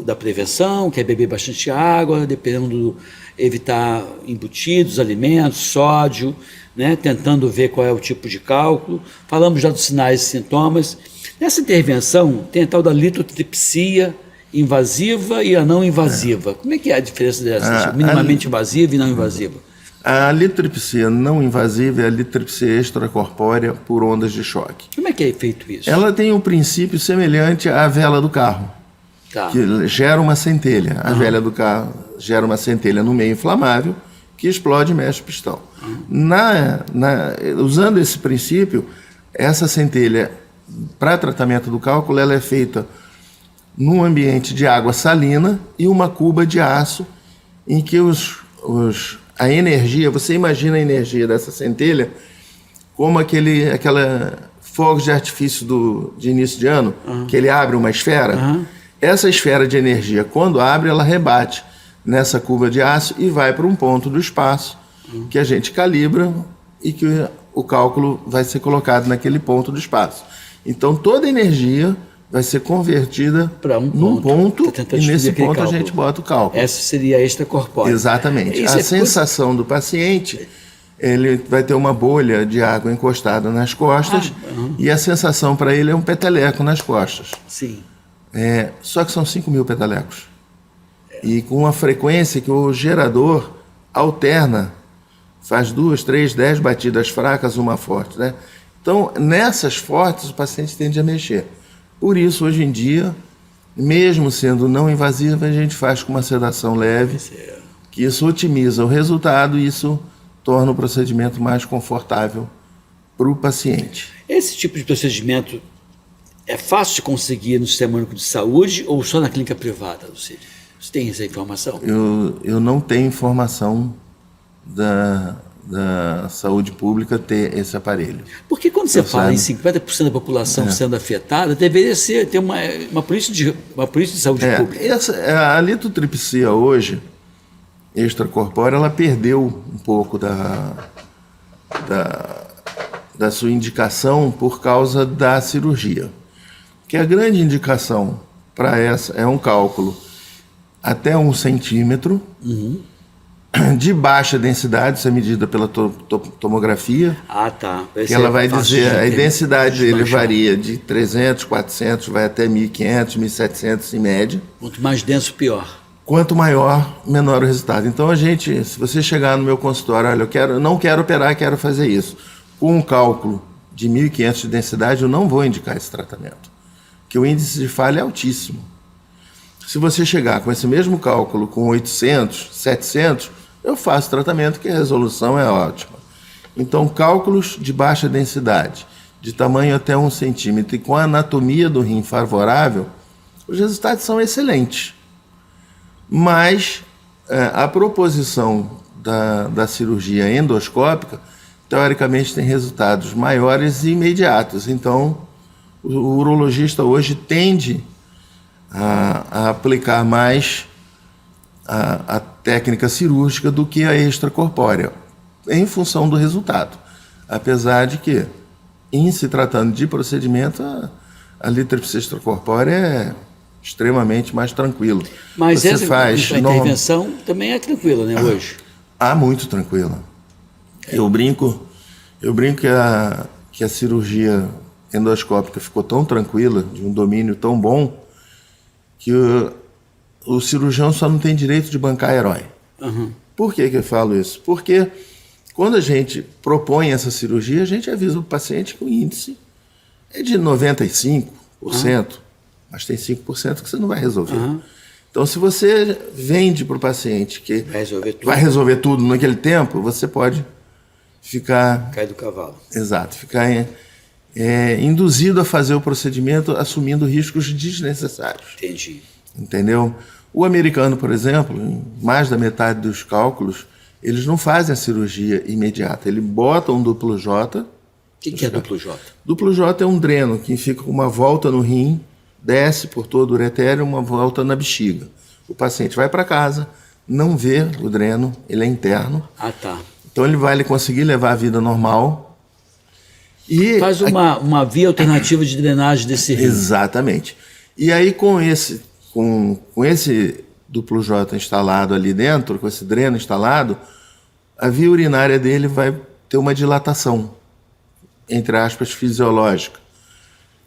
S1: da prevenção, que é beber bastante água, dependendo evitar embutidos, alimentos, sódio, né, tentando ver qual é o tipo de cálculo. Falamos já dos sinais e sintomas. Nessa intervenção tem a tal da litotripsia invasiva e a não invasiva. Como é que é a diferença dessas? Minimamente invasiva e não invasiva?
S2: A litrotripsia não invasiva é a litrotripsia extracorpórea por ondas de choque.
S1: Como é que é feito isso?
S2: Ela tem um princípio semelhante à vela do carro, que gera uma centelha. A vela do carro gera uma centelha no meio inflamável que explode e mexe o pistão. Usando esse princípio, essa centelha, para tratamento do cálculo, ela é feita num ambiente de água salina e uma cuba de aço em que a energia, você imagina a energia dessa centelha como aquela fogos de artifício de início de ano, que ele abre uma esfera. Essa esfera de energia, quando abre, ela rebate nessa cuba de aço e vai para um ponto do espaço que a gente calibra e que o cálculo vai ser colocado naquele ponto do espaço. Então, toda a energia vai ser convertida num ponto e nesse ponto a gente bota o cálculo.
S1: Essa seria a extracorpórea.
S2: Exatamente. A sensação do paciente, ele vai ter uma bolha de água encostada nas costas e a sensação para ele é um peteleco nas costas.
S1: Sim.
S2: Só que são 5.000 petelecos. E com uma frequência que o gerador alterna, faz 2, 3, 10 batidas fracas, uma forte, né? Então, nessas fortes, o paciente tende a mexer. Por isso, hoje em dia, mesmo sendo não invasiva, a gente faz com uma sedação leve, que isso otimiza o resultado e isso torna o procedimento mais confortável para o paciente.
S1: Esse tipo de procedimento é fácil de conseguir no Sistema Único de Saúde ou só na clínica privada, Lucílio? Você tem essa informação?
S2: Eu não tenho informação da saúde pública ter esse aparelho.
S1: Porque quando você fala em 50% da população sendo afetada, deveria ter uma polícia de saúde pública.
S2: A litotripsia hoje, extracorpórea, ela perdeu um pouco da sua indicação por causa da cirurgia. Que a grande indicação para essa é um cálculo até 1 centímetro, de baixa densidade, isso é medida pela tomografia.
S1: Tá.
S2: Que ela vai dizer, a densidade dele varia de 300, 400, vai até 1.500, 1.700 em média.
S1: Quanto mais denso, pior.
S2: Quanto maior, menor o resultado. Então, se você chegar no meu consultório, olha, eu não quero operar, quero fazer isso. Com um cálculo de 1.500 de densidade, eu não vou indicar esse tratamento, porque o índice de falha é altíssimo. Se você chegar com esse mesmo cálculo com 800, 700, eu faço tratamento que a resolução é ótima. Então, cálculos de baixa densidade, de tamanho até 1 centímetro e com a anatomia do rim favorável, os resultados são excelentes. Mas a proposição da cirurgia endoscópica, teoricamente, tem resultados maiores e imediatos. Então, o urologista hoje tende a aplicar mais a técnica cirúrgica do que a extracorpórea, em função do resultado. Apesar de que, em se tratando de procedimento, a litripsia extracorpórea é extremamente mais tranquilo.
S1: Mas essa intervenção também é tranquila, né, hoje?
S2: Muito tranquila. Eu brinco que a cirurgia endoscópica ficou tão tranquila, de um domínio tão bom, que o cirurgião só não tem direito de bancar herói.
S1: Uhum.
S2: Por que eu falo isso? Porque quando a gente propõe essa cirurgia, a gente avisa o paciente que o índice é de 95%, mas tem 5% que você não vai resolver. Uhum. Então, se você vende para o paciente que vai resolver tudo naquele tempo, você pode ficar...
S1: Cai do cavalo.
S2: Exato, ficar induzido a fazer o procedimento assumindo riscos desnecessários.
S1: Entendi.
S2: Entendeu? O americano, por exemplo, em mais da metade dos cálculos, eles não fazem a cirurgia imediata. Ele bota um duplo J.
S1: O que é duplo J?
S2: Duplo J é um dreno que fica com uma volta no rim, desce por todo o uretério, uma volta na bexiga. O paciente vai para casa, não vê o dreno, ele é interno.
S1: Ah, tá.
S2: Então ele vai conseguir levar a vida normal. E
S1: faz uma via alternativa de drenagem desse rim.
S2: Exatamente. E aí com esse duplo J instalado ali dentro, com esse dreno instalado, a via urinária dele vai ter uma dilatação, entre aspas, fisiológica.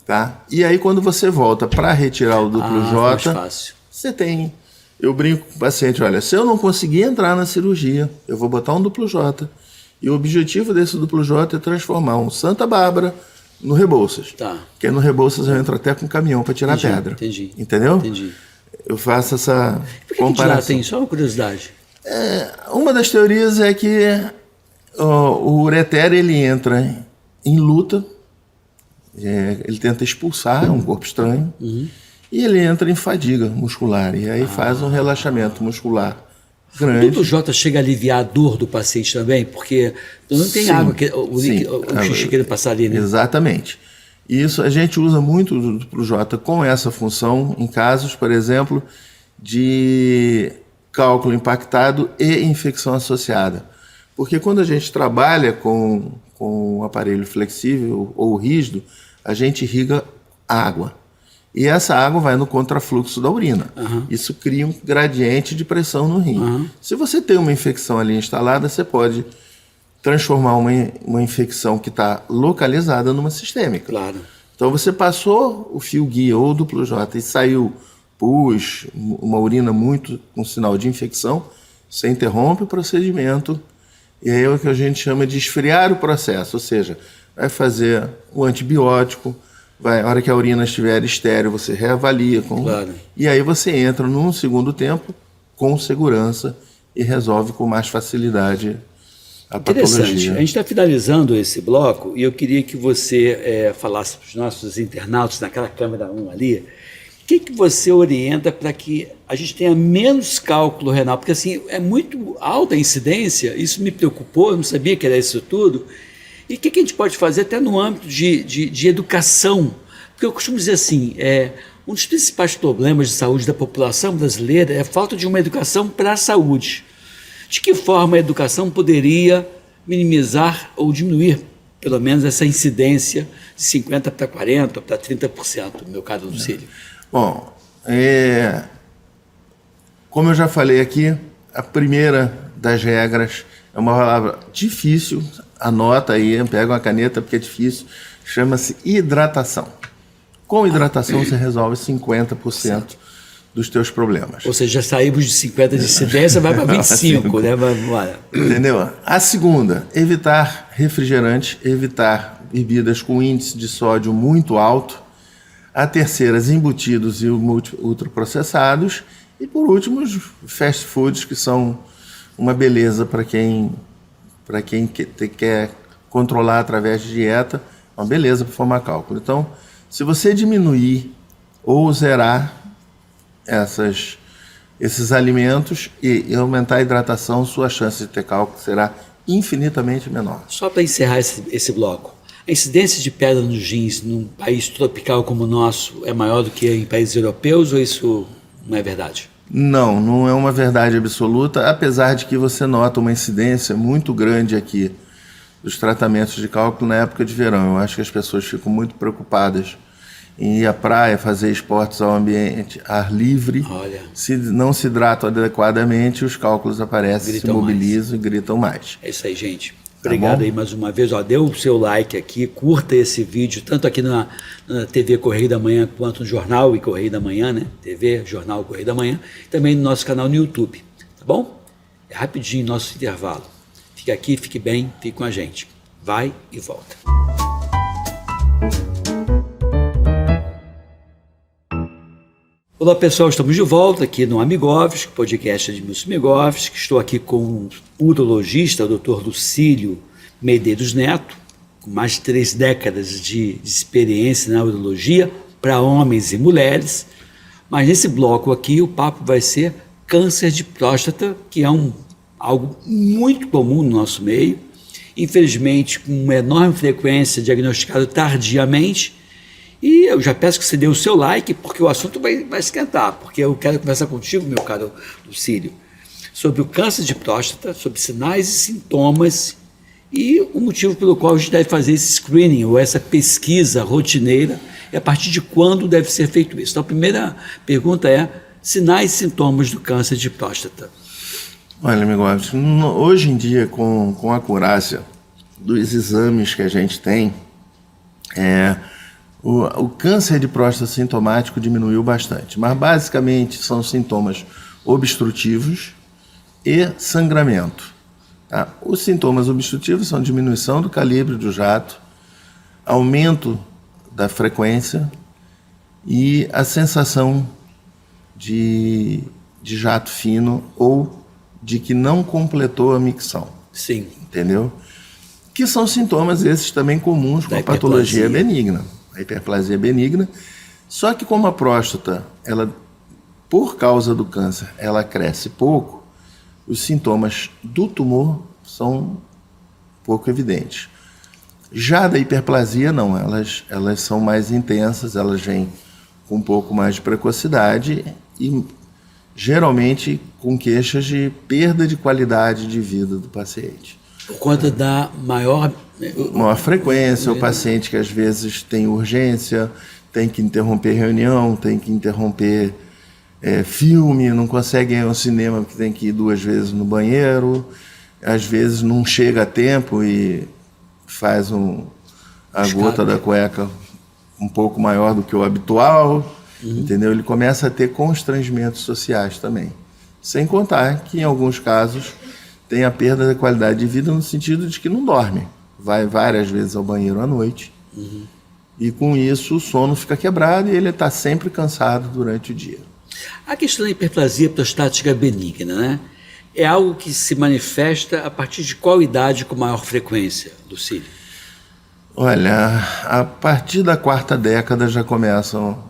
S2: Tá? E aí quando você volta para retirar o duplo J, você tem... Eu brinco com o paciente, olha, se eu não conseguir entrar na cirurgia, eu vou botar um duplo J. E o objetivo desse duplo J é transformar um Santa Bárbara no Rebouças. Tá. Porque no Rebouças eu entro até com caminhão para tirar pedra.
S1: Entendi.
S2: Entendeu?
S1: Entendi.
S2: Eu faço essa comparação.
S1: Por que tem? Só uma curiosidade.
S2: Uma das teorias é que o ureter ele entra em luta, ele tenta expulsar um corpo estranho, e ele entra em fadiga muscular, e aí faz um relaxamento muscular grande.
S1: O duplo J chega a aliviar a dor do paciente também? Porque não tem água, o xixi querendo passar ali, né?
S2: Exatamente. Isso a gente usa muito o duplo J com essa função em casos, por exemplo, de cálculo impactado e infecção associada. Porque quando a gente trabalha com um aparelho flexível ou rígido, a gente irriga água. E essa água vai no contrafluxo da urina. Isso cria um gradiente de pressão no rim. Se você tem uma infecção ali instalada, você pode transformar uma infecção que está localizada numa sistêmica.
S1: Claro.
S2: Então você passou o fio guia ou o duplo J e saiu pus, uma urina muito com sinal de infecção, você interrompe o procedimento e aí é o que a gente chama de esfriar o processo, ou seja, vai fazer o antibiótico, a hora que a urina estiver estéril, você reavalia.
S1: Claro.
S2: E aí você entra num segundo tempo com segurança e resolve com mais facilidade a patologia.
S1: Interessante. A gente está finalizando esse bloco e eu queria que você falasse para os nossos internautas naquela câmera 1 ali, o que você orienta para que a gente tenha menos cálculo renal? Porque assim, é muito alta a incidência, isso me preocupou, eu não sabia que era isso tudo. E o que a gente pode fazer até no âmbito de educação? Porque eu costumo dizer assim, um dos principais problemas de saúde da população brasileira é a falta de uma educação para a saúde. De que forma a educação poderia minimizar ou diminuir, pelo menos, essa incidência de 50% para 40% para 30%, no meu caso do Lucílio?
S2: Bom, como eu já falei aqui, a primeira das regras é uma palavra difícil, anota aí, pega uma caneta porque é difícil, chama-se hidratação. Com hidratação você resolve 50% dos teus problemas.
S1: Ou seja, já saímos de 50 de incidência, vai para 25, né?
S2: Entendeu? A segunda, evitar refrigerante, evitar bebidas com índice de sódio muito alto. A terceira, as embutidos e ultraprocessados. E por último, os fast foods, que são uma beleza para quem quer controlar através de dieta, uma beleza para formar cálculo. Então, se você diminuir ou zerar esses alimentos e aumentar a hidratação, sua chance de ter cálculo será infinitamente menor.
S1: Só para encerrar esse bloco, a incidência de pedra nos rins num país tropical como o nosso é maior do que em países europeus ou isso não é verdade?
S2: Não é uma verdade absoluta, apesar de que você nota uma incidência muito grande aqui dos tratamentos de cálculo na época de verão. Eu acho que as pessoas ficam muito preocupadas em ir à praia, fazer esportes ao ambiente, ar livre.
S1: Olha.
S2: Se não se hidratam adequadamente, os cálculos aparecem,
S1: Gritam
S2: se mobilizam e gritam mais.
S1: É isso aí, gente. Obrigado aí mais uma vez. Dê o seu like aqui, curta esse vídeo, tanto aqui na TV Correio da Manhã, quanto no Jornal e Correio da Manhã, né? TV, Jornal Correio da Manhã, também no nosso canal no YouTube, tá bom? É rapidinho nosso intervalo. Fique aqui, fique bem, fique com a gente. Vai e volta. Olá pessoal, estamos de volta aqui no Amigovski, podcast de Edmilson Amigovski. Estou aqui com o urologista, o Dr. Lucílio Medeiros Neto, com mais de 3 décadas de experiência na urologia para homens e mulheres. Mas nesse bloco aqui o papo vai ser câncer de próstata, que é algo muito comum no nosso meio, infelizmente com uma enorme frequência diagnosticado tardiamente. E eu já peço que você dê o seu like, porque o assunto vai esquentar, porque eu quero conversar contigo, meu caro Lucílio, sobre o câncer de próstata, sobre sinais e sintomas e o motivo pelo qual a gente deve fazer esse screening ou essa pesquisa rotineira e a partir de quando deve ser feito isso. Então a primeira pergunta é sinais e sintomas do câncer de próstata.
S2: Olha, amigo, hoje em dia com a acurácia dos exames que a gente tem, o câncer de próstata sintomático diminuiu bastante, mas basicamente são sintomas obstrutivos e sangramento. Tá? Os sintomas obstrutivos são diminuição do calibre do jato, aumento da frequência e a sensação de jato fino ou de que não completou a micção.
S1: Sim.
S2: Entendeu? Que são sintomas esses também comuns com a patologia benigna. A hiperplasia benigna, só que como a próstata, ela, por causa do câncer, ela cresce pouco, os sintomas do tumor são pouco evidentes. Já da hiperplasia, não, elas são mais intensas, elas vêm com um pouco mais de precocidade e geralmente com queixas de perda de qualidade de vida do paciente.
S1: Por conta da maior
S2: frequência, o paciente que às vezes tem urgência, tem que interromper reunião, tem que interromper filme, não consegue ir ao cinema porque tem que ir 2 vezes no banheiro, às vezes não chega a tempo e faz a gota da cueca um pouco maior do que o habitual, entendeu? Ele começa a ter constrangimentos sociais também. Sem contar que em alguns casos tem a perda da qualidade de vida no sentido de que não dorme. Vai várias vezes ao banheiro à noite e com isso o sono fica quebrado e ele está sempre cansado durante o dia.
S1: A questão da hiperplasia prostática benigna, né? É algo que se manifesta a partir de qual idade com maior frequência, Lucílio?
S2: Olha, a partir da 4ª década já começam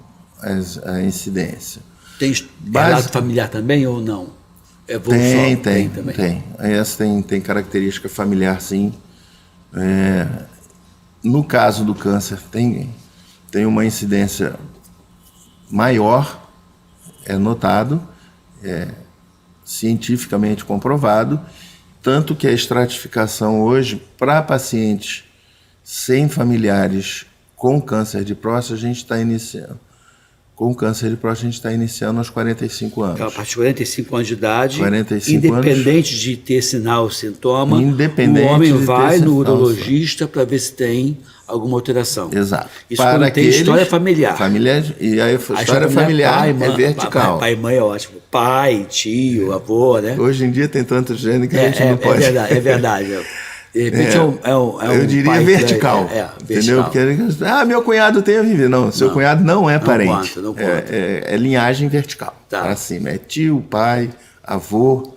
S2: a incidência.
S1: Tem relato familiar também ou não?
S2: Tem. Essa tem característica familiar, sim. No caso do câncer, tem uma incidência maior, é notado, cientificamente comprovado, tanto que a estratificação hoje, para pacientes sem familiares com câncer de próstata, a gente está iniciando. Com câncer de próstata, a gente está iniciando aos 45 anos.
S1: Então, a partir de 45 anos de idade,
S2: 45
S1: independente de ter sinal ou sintoma,
S2: o
S1: homem vai no urologista para ver se tem alguma alteração.
S2: Exato.
S1: Isso para quando tem história familiar.
S2: E a história familiar é vertical.
S1: Pai e mãe é ótimo. Pai, tio, avô, né?
S2: Hoje em dia tem tanto gene que a gente não pode.
S1: É verdade. De repente
S2: eu diria
S1: pai
S2: vertical, entendeu?
S1: vertical.
S2: Porque, meu cunhado tem a viver. Não, seu cunhado não é parente.
S1: Não conta.
S2: É linhagem vertical,
S1: Tá.
S2: para cima. É tio, pai, avô.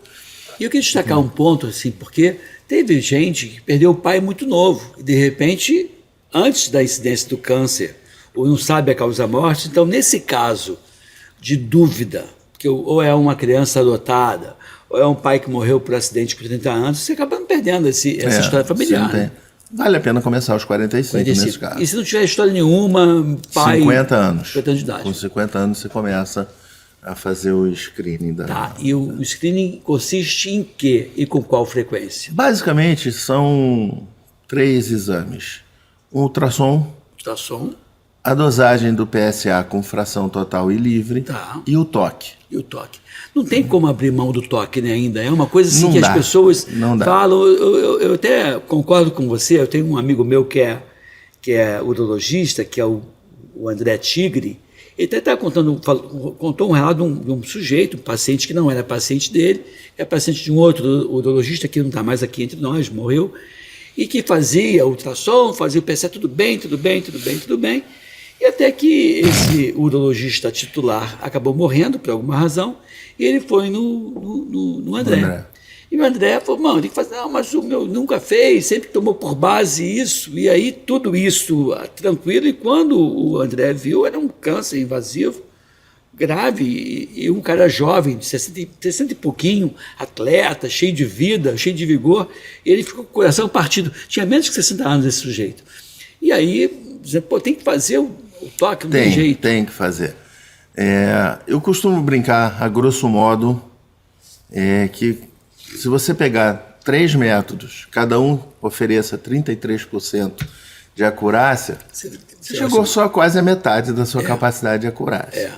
S1: E eu queria destacar um ponto, assim, porque teve gente que perdeu o pai muito novo, e de repente, antes da incidência do câncer, ou não sabe a causa da morte. Então, nesse caso de dúvida, que ou é uma criança adotada, ou é um pai que morreu por acidente com 30 anos, você acaba perdendo essa história familiar. Né?
S2: Vale a pena começar aos 45 nesse caso.
S1: E se não tiver história nenhuma, pai...
S2: 50 anos.
S1: 50 anos de idade.
S2: Com 50 anos você começa a fazer o screening da...
S1: Tá, e o screening consiste em quê e com qual frequência?
S2: Basicamente são 3 exames. Um ultrassom, a dosagem do PSA com fração total e livre,
S1: tá.
S2: E o toque.
S1: Não tem como abrir mão do toque, né, ainda. É uma coisa assim
S2: não
S1: que
S2: dá,
S1: as pessoas
S2: não dá.
S1: falam. Eu até concordo com você. Eu tenho um amigo meu que é urologista, que é o André Tigre. Ele até contou um relato de um sujeito, um paciente que não era paciente dele, é paciente de um outro urologista que não está mais aqui entre nós, morreu, e que fazia ultrassom, fazia o PSA, tudo bem. E até que esse urologista titular acabou morrendo por alguma razão, e ele foi no André. E o André falou, mano, tem que fazer, não, mas o meu nunca fez, sempre tomou por base isso, e aí tudo isso tranquilo, e quando o André viu, era um câncer invasivo, grave, e um cara jovem, de 60 e pouquinho, atleta, cheio de vida, cheio de vigor, e ele ficou com o coração partido, tinha menos de 60 anos esse sujeito. E aí, pô, tem que fazer o toque, não tem jeito.
S2: Tem que fazer. Eu costumo brincar, a grosso modo, que se você pegar 3 métodos, cada um ofereça 33% de acurácia, você chegou só a quase a metade da sua capacidade de acurácia.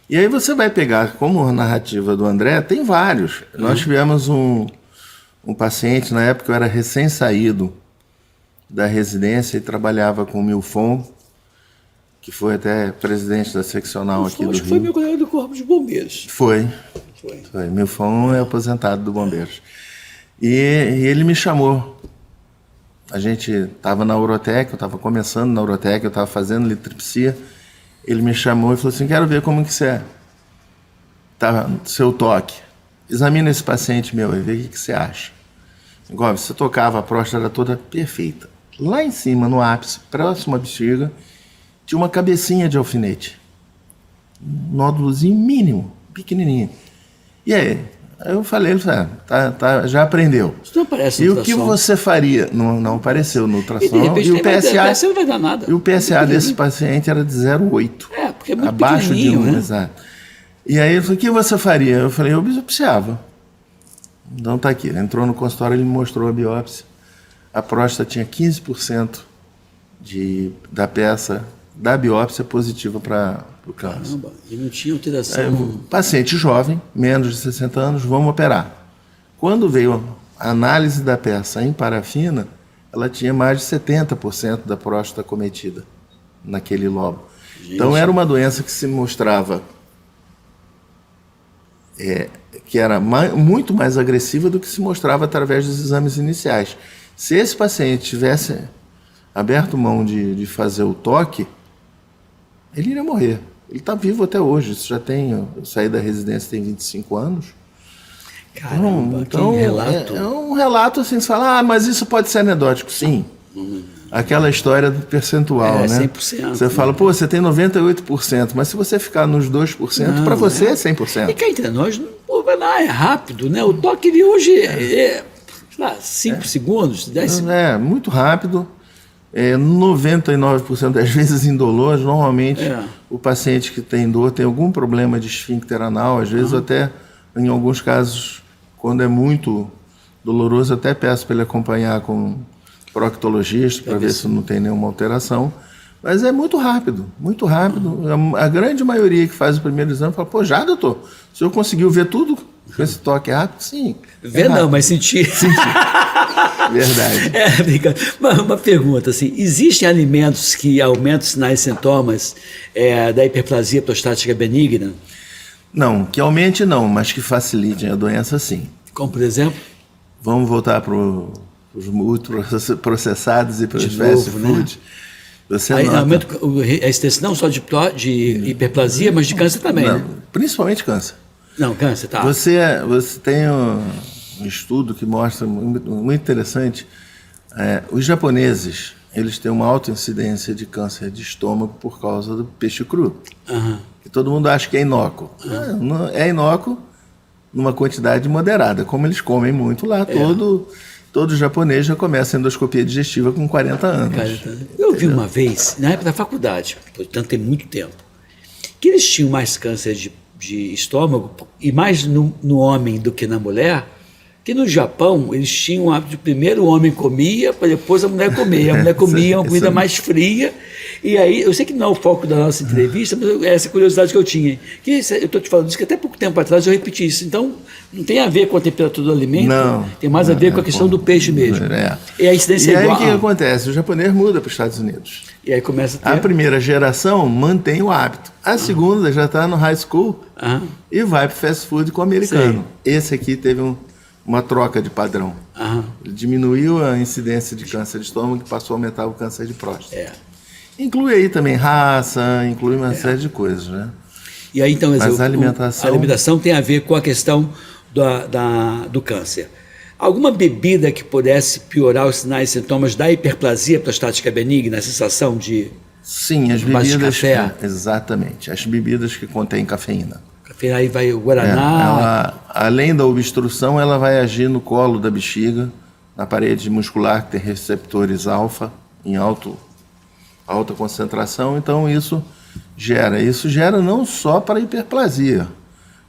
S2: E aí você vai pegar, como a narrativa do André, tem vários. Nós tivemos um paciente, na época eu era recém-saído da residência e trabalhava com o Milfon, que foi até presidente da seccional aqui do Rio.
S1: Acho que foi meu colega do Corpo de Bombeiros.
S2: Foi. Milfon é aposentado do Bombeiros. E ele me chamou. A gente estava na Urotec, eu estava começando na Urotec, eu estava fazendo litripsia. Ele me chamou e falou assim, quero ver como que você tá, seu toque. Examina esse paciente meu e vê o que você acha. Igual, você tocava, a próstata era toda perfeita. Lá em cima, no ápice, próximo à bexiga, tinha uma cabecinha de alfinete. Um nódulozinho mínimo, pequenininho. E aí eu falei, ele falou, já aprendeu.
S1: Isso não aparece
S2: no
S1: ultrassom.
S2: E o que você faria? Não apareceu no ultrassom.
S1: E de repente,
S2: o PSA
S1: não vai dar nada.
S2: E o PSA desse paciente era de 0,8.
S1: Porque é muito
S2: abaixo de 1,
S1: né?
S2: Exato. E aí ele falou, o que você faria? Eu falei, eu biopsiava. Então tá aqui, ele entrou no consultório, ele me mostrou a biópsia. A próstata tinha 15% da peça da biópsia positiva para o câncer.
S1: Caramba, e não tinha alteração.
S2: Paciente jovem, menos de 60 anos, vamos operar. Quando veio a análise da peça em parafina, ela tinha mais de 70% da próstata cometida naquele lobo. Gente. Então era uma doença que se mostrava que era muito mais agressiva do que se mostrava através dos exames iniciais. Se esse paciente tivesse aberto mão de fazer o toque, ele iria morrer. Ele está vivo até hoje. Isso já tem. Eu saí da residência tem 25 anos.
S1: Caramba,
S2: então
S1: que relato.
S2: É um relato assim, você fala, mas isso pode ser anedótico. Sim. Aquela história do percentual, né?
S1: 100%.
S2: Você fala, sei tem 98%, mas se você ficar nos 2%, para você é 100%.
S1: E cá entre nós, vai lá, é rápido, né? O toque de hoje é 5 segundos, 10 segundos.
S2: Muito rápido. 99% das vezes indolor. Normalmente o paciente que tem dor tem algum problema de esfíncter anal, às vezes até, em alguns casos, quando é muito doloroso, até peço para ele acompanhar com proctologista para ver se não tem nenhuma alteração. Mas é muito rápido, muito rápido. A grande maioria que faz o primeiro exame fala, já, doutor, o senhor conseguiu ver tudo com esse toque rápido? Sim.
S1: Ver não, mas sentir.
S2: Verdade.
S1: Uma pergunta, assim, existem alimentos que aumentam os sinais e sintomas da hiperplasia prostática benigna?
S2: Não, que aumente não, mas que facilitem a doença sim.
S1: Como por exemplo?
S2: Vamos voltar para o os ultraprocessados e para os
S1: De
S2: fast
S1: novo,
S2: food, você
S1: Aí
S2: nota...
S1: aumenta a incidência não só de hiperplasia, mas de câncer também,
S2: Não,
S1: né?
S2: principalmente câncer.
S1: Não, câncer, tá.
S2: Você tem um estudo que mostra, muito interessante, os japoneses, eles têm uma alta incidência de câncer de estômago por causa do peixe cru.
S1: Aham.
S2: Que todo mundo acha que é inócuo. É inócuo numa quantidade moderada. Como eles comem muito lá, todo japonês já começa a endoscopia digestiva com 40 anos.
S1: Eu vi uma vez, na época da faculdade, portanto tem muito tempo, que eles tinham mais câncer de estômago, e mais no homem do que na mulher, que no Japão eles tinham o hábito de primeiro o homem comia, para depois a mulher comer. A mulher comia uma comida mais fria. E aí, eu sei que não é o foco da nossa entrevista, mas essa eu tinha. Que eu estou te falando isso, que até pouco tempo atrás eu repeti isso. Então, não tem a ver com a temperatura do alimento, tem mais a ver com a questão do peixe mesmo. E a incidência
S2: e
S1: é
S2: aí
S1: igual.
S2: O que acontece? O japonês muda para os Estados Unidos.
S1: E aí começa a ter...
S2: A primeira geração mantém o hábito. A segunda já está no high school e vai para o fast food com o americano. Esse aqui teve uma troca de padrão. Ele diminuiu a incidência de câncer de estômago e passou a aumentar o câncer de próstata. Inclui aí também raça, inclui uma série de coisas, né?
S1: E aí, então,
S2: mas a
S1: alimentação tem a ver com a questão do câncer. Alguma bebida que pudesse piorar os sinais e sintomas da hiperplasia prostática benigna, a sensação de...
S2: Sim, as bebidas... De café. Exatamente, as bebidas que contêm cafeína.
S1: Aí vai o guaraná...
S2: Além da obstrução, ela vai agir no colo da bexiga, na parede muscular, que tem receptores alfa, em alta concentração. Então, isso gera não só para hiperplasia,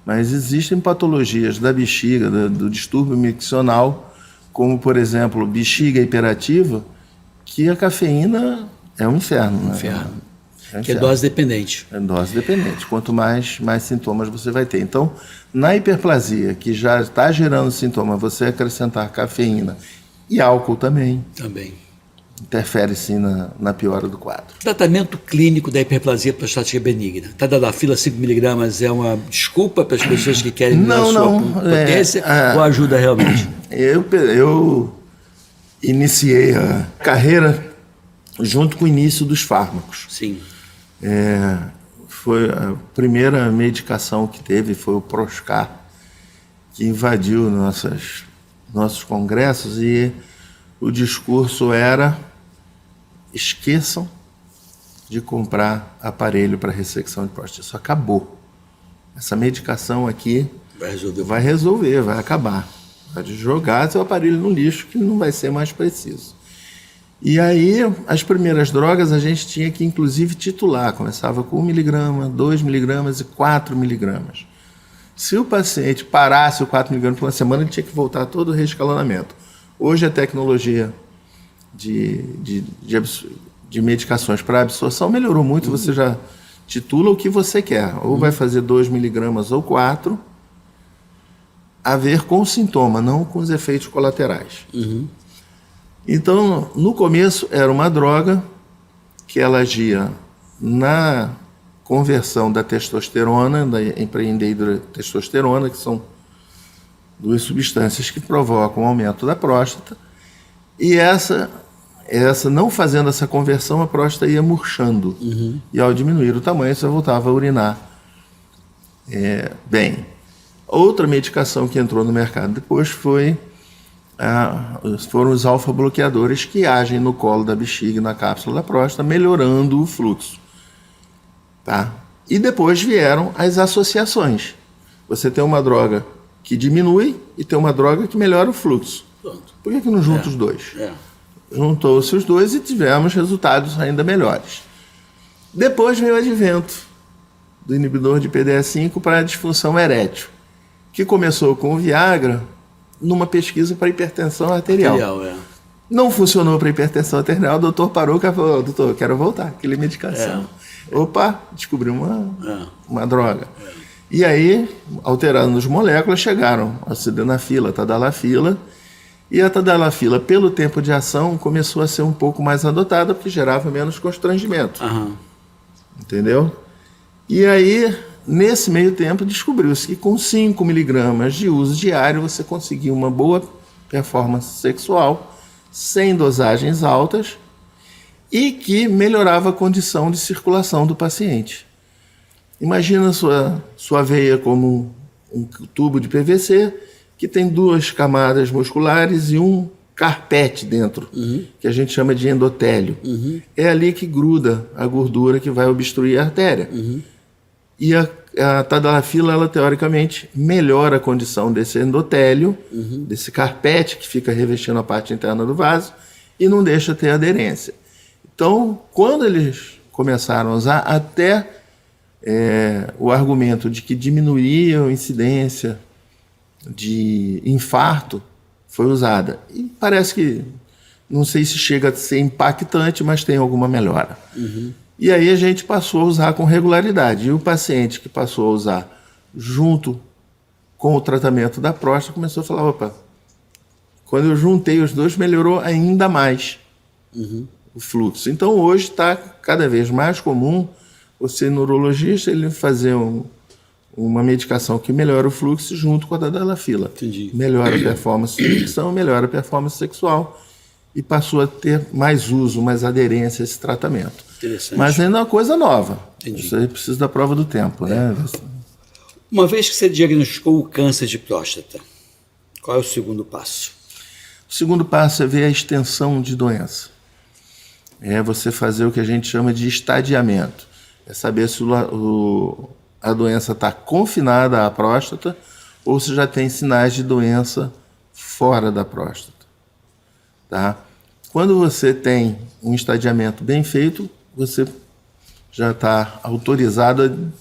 S2: mas existem patologias da bexiga, do distúrbio miccional, como, por exemplo, bexiga hiperativa, que a cafeína é um inferno.
S1: Que é dose dependente.
S2: É dose dependente. Quanto mais sintomas você vai ter. Então, na hiperplasia, que já está gerando sintoma, você acrescentar cafeína e álcool também. Interfere sim na piora do quadro.
S1: Tratamento clínico da hiperplasia prostática benigna. Tadalafila 5mg é uma desculpa para as pessoas que querem diminuir a sua potência ou ajuda realmente?
S2: Eu iniciei a carreira junto com o início dos fármacos.
S1: Sim.
S2: Foi a primeira medicação que teve, foi o Proscar, que invadiu nossos congressos, e o discurso era: esqueçam de comprar aparelho para ressecção de próstata. Isso acabou. Essa medicação aqui vai resolver, vai acabar. Vai jogar seu aparelho no lixo, que não vai ser mais preciso. E aí, as primeiras drogas a gente tinha que, inclusive, titular. Começava com 1mg, 2mg e 4mg. Se o paciente parasse o 4mg por uma semana, ele tinha que voltar todo o reescalonamento. Hoje, a tecnologia de medicações para absorção melhorou muito. Você já titula o que você quer. Ou vai fazer 2mg ou 4, a ver com o sintoma, não com os efeitos colaterais. Então, no começo, era uma droga que ela agia na conversão da testosterona, da empreendedrotestosterona, que são duas substâncias que provocam o aumento da próstata, e essa não fazendo essa conversão, a próstata ia murchando, e ao diminuir o tamanho, você voltava a urinar bem. Outra medicação que entrou no mercado depois foram os alfa-bloqueadores, que agem no colo da bexiga e na cápsula da próstata, melhorando o fluxo. E depois vieram as associações. Você tem uma droga que diminui e tem uma droga que melhora o fluxo. Por que não junta os dois? Juntou-se os dois e tivemos resultados ainda melhores. Depois veio o advento do inibidor de PDE5 para a disfunção erétil, que começou com o Viagra, numa pesquisa para hipertensão arterial. Não funcionou para hipertensão arterial, o doutor parou e falou: doutor, quero voltar, aquela medicação. Opa, descobri uma droga. E aí, alterando as moléculas, chegaram a sildenafila, a tadalafila, e a tadalafila, pelo tempo de ação, começou a ser um pouco mais adotada, porque gerava menos constrangimento. Entendeu? E aí, nesse meio tempo, descobriu-se que com 5mg de uso diário você conseguia uma boa performance sexual sem dosagens altas e que melhorava a condição de circulação do paciente. Imagina sua veia como um tubo de PVC que tem 2 camadas musculares e um carpete dentro, que a gente chama de endotélio. É ali que gruda a gordura que vai obstruir a artéria. E a tadalafila, ela teoricamente melhora a condição desse endotélio, desse carpete que fica revestindo a parte interna do vaso e não deixa ter aderência. Então, quando eles começaram a usar, até o argumento de que diminuía a incidência de infarto foi usada. E parece que, não sei se chega a ser impactante, mas tem alguma melhora. E aí a gente passou a usar com regularidade. E o paciente que passou a usar junto com o tratamento da próstata começou a falar, opa, quando eu juntei os dois, melhorou ainda mais o fluxo. Então hoje está cada vez mais comum você, neurologista, ele fazer uma medicação que melhora o fluxo junto com a tadalafila. Melhora a performance de ereção, melhora a performance sexual e passou a ter mais uso, mais aderência a esse tratamento. Mas ainda é uma coisa nova. Isso aí precisa da prova do tempo, né?
S1: Uma vez que você diagnosticou o câncer de próstata, qual é o segundo passo?
S2: O segundo passo é ver a extensão de doença. É você fazer o que a gente chama de estadiamento. É saber se a doença está confinada à próstata ou se já tem sinais de doença fora da próstata. Tá? Quando você tem um estadiamento bem feito, você já está autorizado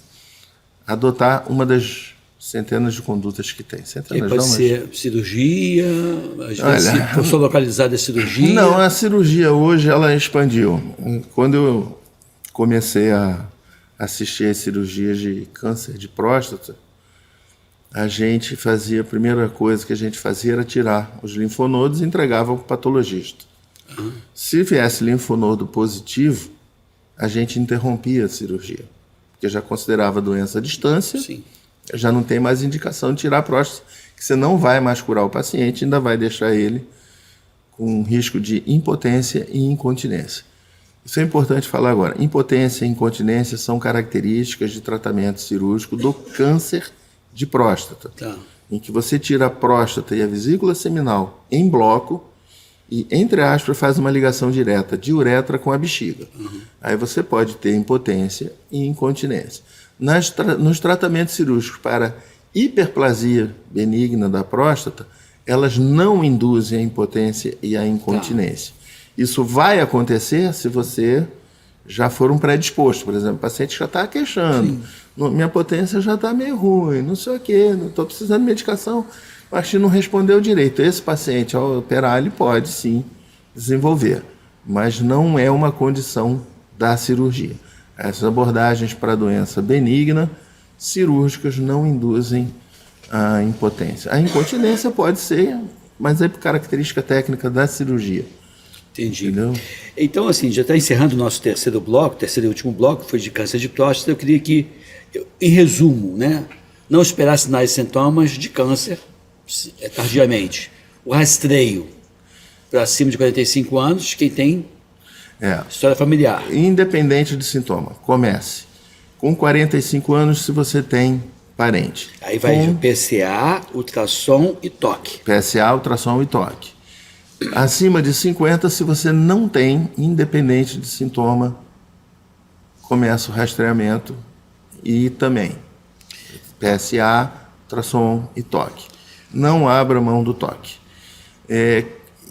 S2: a adotar uma das centenas de condutas que tem. Centenas,
S1: pode ser cirurgia, às vezes se for só localizada a cirurgia.
S2: Não, a cirurgia hoje ela expandiu. Quando eu comecei a assistir às cirurgias de câncer de próstata, a primeira coisa que a gente fazia era tirar os linfonodos e entregava para o patologista. Se viesse linfonodo positivo, a gente interrompia a cirurgia, porque já considerava doença à distância, já não tem mais indicação de tirar a próstata, que você não vai mais curar o paciente, ainda vai deixar ele com risco de impotência e incontinência. Isso é importante falar agora. Impotência e incontinência são características de tratamento cirúrgico do câncer de próstata, em que você tira a próstata e a vesícula seminal em bloco e, entre aspas, faz uma ligação direta de uretra com a bexiga. Aí você pode ter impotência e incontinência. Nos tratamentos cirúrgicos para hiperplasia benigna da próstata, elas não induzem a impotência e a incontinência. Isso vai acontecer se você já for um predisposto. Por exemplo, o paciente já está queixando. Minha potência já está meio ruim, não sei o quê, não estou precisando de medicação. Mas não respondeu direito. Esse paciente, ao operar, ele pode sim desenvolver, mas não é uma condição da cirurgia. Essas abordagens para doença benigna, cirúrgicas, não induzem a impotência. A incontinência pode ser, mas é por característica técnica da cirurgia.
S1: Entendi.
S2: Entendeu?
S1: Então, assim, já está encerrando o nosso terceiro e último bloco, foi de câncer de próstata. Eu queria que, em resumo, né, não esperar sinais e sintomas de câncer tardiamente. O rastreio para acima de 45 anos, quem tem história familiar.
S2: Independente de sintoma, comece. Com 45 anos, se você tem parente.
S1: Aí vai PSA, ultrassom e toque.
S2: PSA, ultrassom e toque. Acima de 50, se você não tem, independente de sintoma, começa o rastreamento e também PSA, ultrassom e toque. Não abra mão do toque.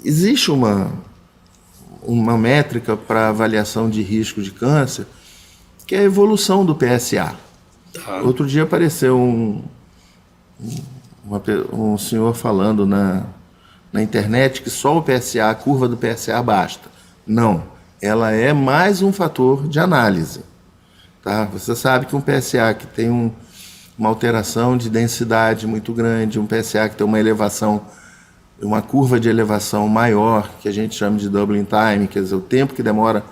S2: Existe uma métrica para avaliação de risco de câncer, que é a evolução do PSA. Outro dia apareceu um senhor falando na internet que só o PSA, a curva do PSA basta. Não, ela é mais um fator de análise. Tá? Você sabe que um PSA que tem uma alteração de densidade muito grande, um PSA que tem uma curva de elevação maior, que a gente chama de doubling time, quer dizer, o tempo que demora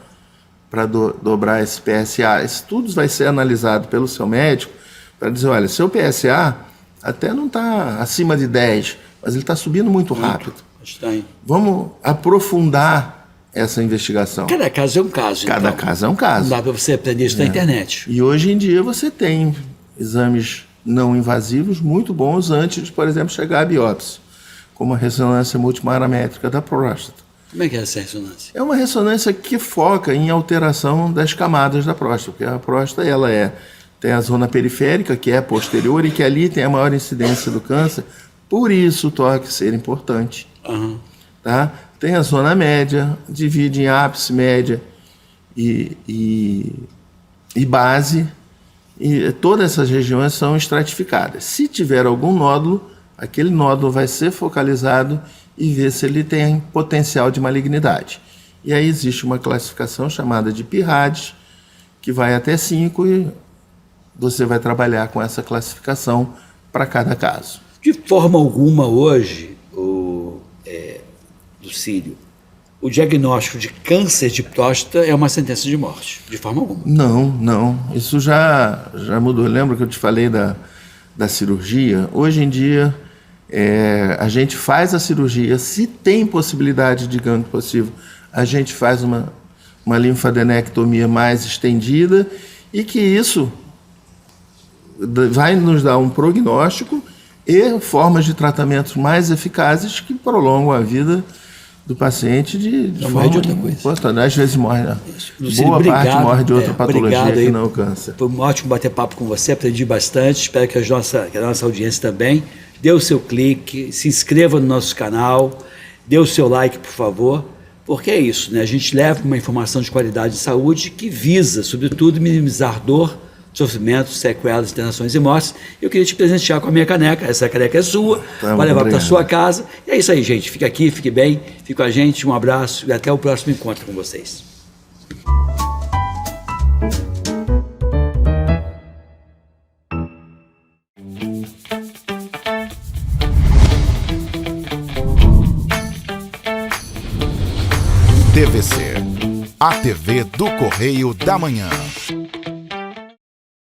S2: para dobrar esse PSA. Isso tudo vai ser analisado pelo seu médico para dizer, olha, seu PSA até não está acima de 10, mas ele está subindo muito rápido.
S1: Estranho.
S2: Vamos aprofundar essa investigação.
S1: Cada caso é um caso.
S2: Cada
S1: então.
S2: caso é um caso.
S1: Não dá para você aprender isso na internet.
S2: E hoje em dia você tem exames não invasivos muito bons antes de, por exemplo, chegar à biópsia, como a ressonância multiparamétrica da próstata.
S1: Como é que é essa ressonância?
S2: É uma ressonância que foca em alteração das camadas da próstata, porque a próstata tem a zona periférica, que é posterior, e que ali tem a maior incidência do câncer, por isso o toque ser importante.
S1: Uhum.
S2: Tá? Tem a zona média, divide em ápice, média e base, e todas essas regiões são estratificadas. Se tiver algum nódulo, aquele nódulo vai ser focalizado e ver se ele tem potencial de malignidade. E aí existe uma classificação chamada de PIRADS, que vai até 5, e você vai trabalhar com essa classificação para cada caso.
S1: De forma alguma hoje, Lucílio, o diagnóstico de câncer de próstata é uma sentença de morte, de forma alguma.
S2: Não. Isso já mudou. Lembra que eu te falei da cirurgia? Hoje em dia, a gente faz a cirurgia, se tem possibilidade de ganho possível, a gente faz uma linfadenectomia mais estendida, e que isso vai nos dar um prognóstico e formas de tratamento mais eficazes que prolongam a vida do paciente de forma
S1: de outra coisa.
S2: importante. Às vezes morre, né?
S1: Lucílio,
S2: Boa
S1: obrigado,
S2: parte morre de outra patologia que não o câncer.
S1: Foi um ótimo bater papo com você, aprendi bastante, espero que a nossa audiência também. Dê o seu clique, se inscreva no nosso canal, dê o seu like, por favor, porque é isso, né? A gente leva uma informação de qualidade de saúde que visa, sobretudo, minimizar dor, sofrimento, sequelas, internações e mortes. Eu queria te presentear com a minha caneca. Essa caneca é sua, vai levar para a sua casa. E é isso aí, gente. Fica aqui, fique bem, fique com a gente. Um abraço e até o próximo encontro com vocês.
S3: TVC, a TV do Correio da Manhã.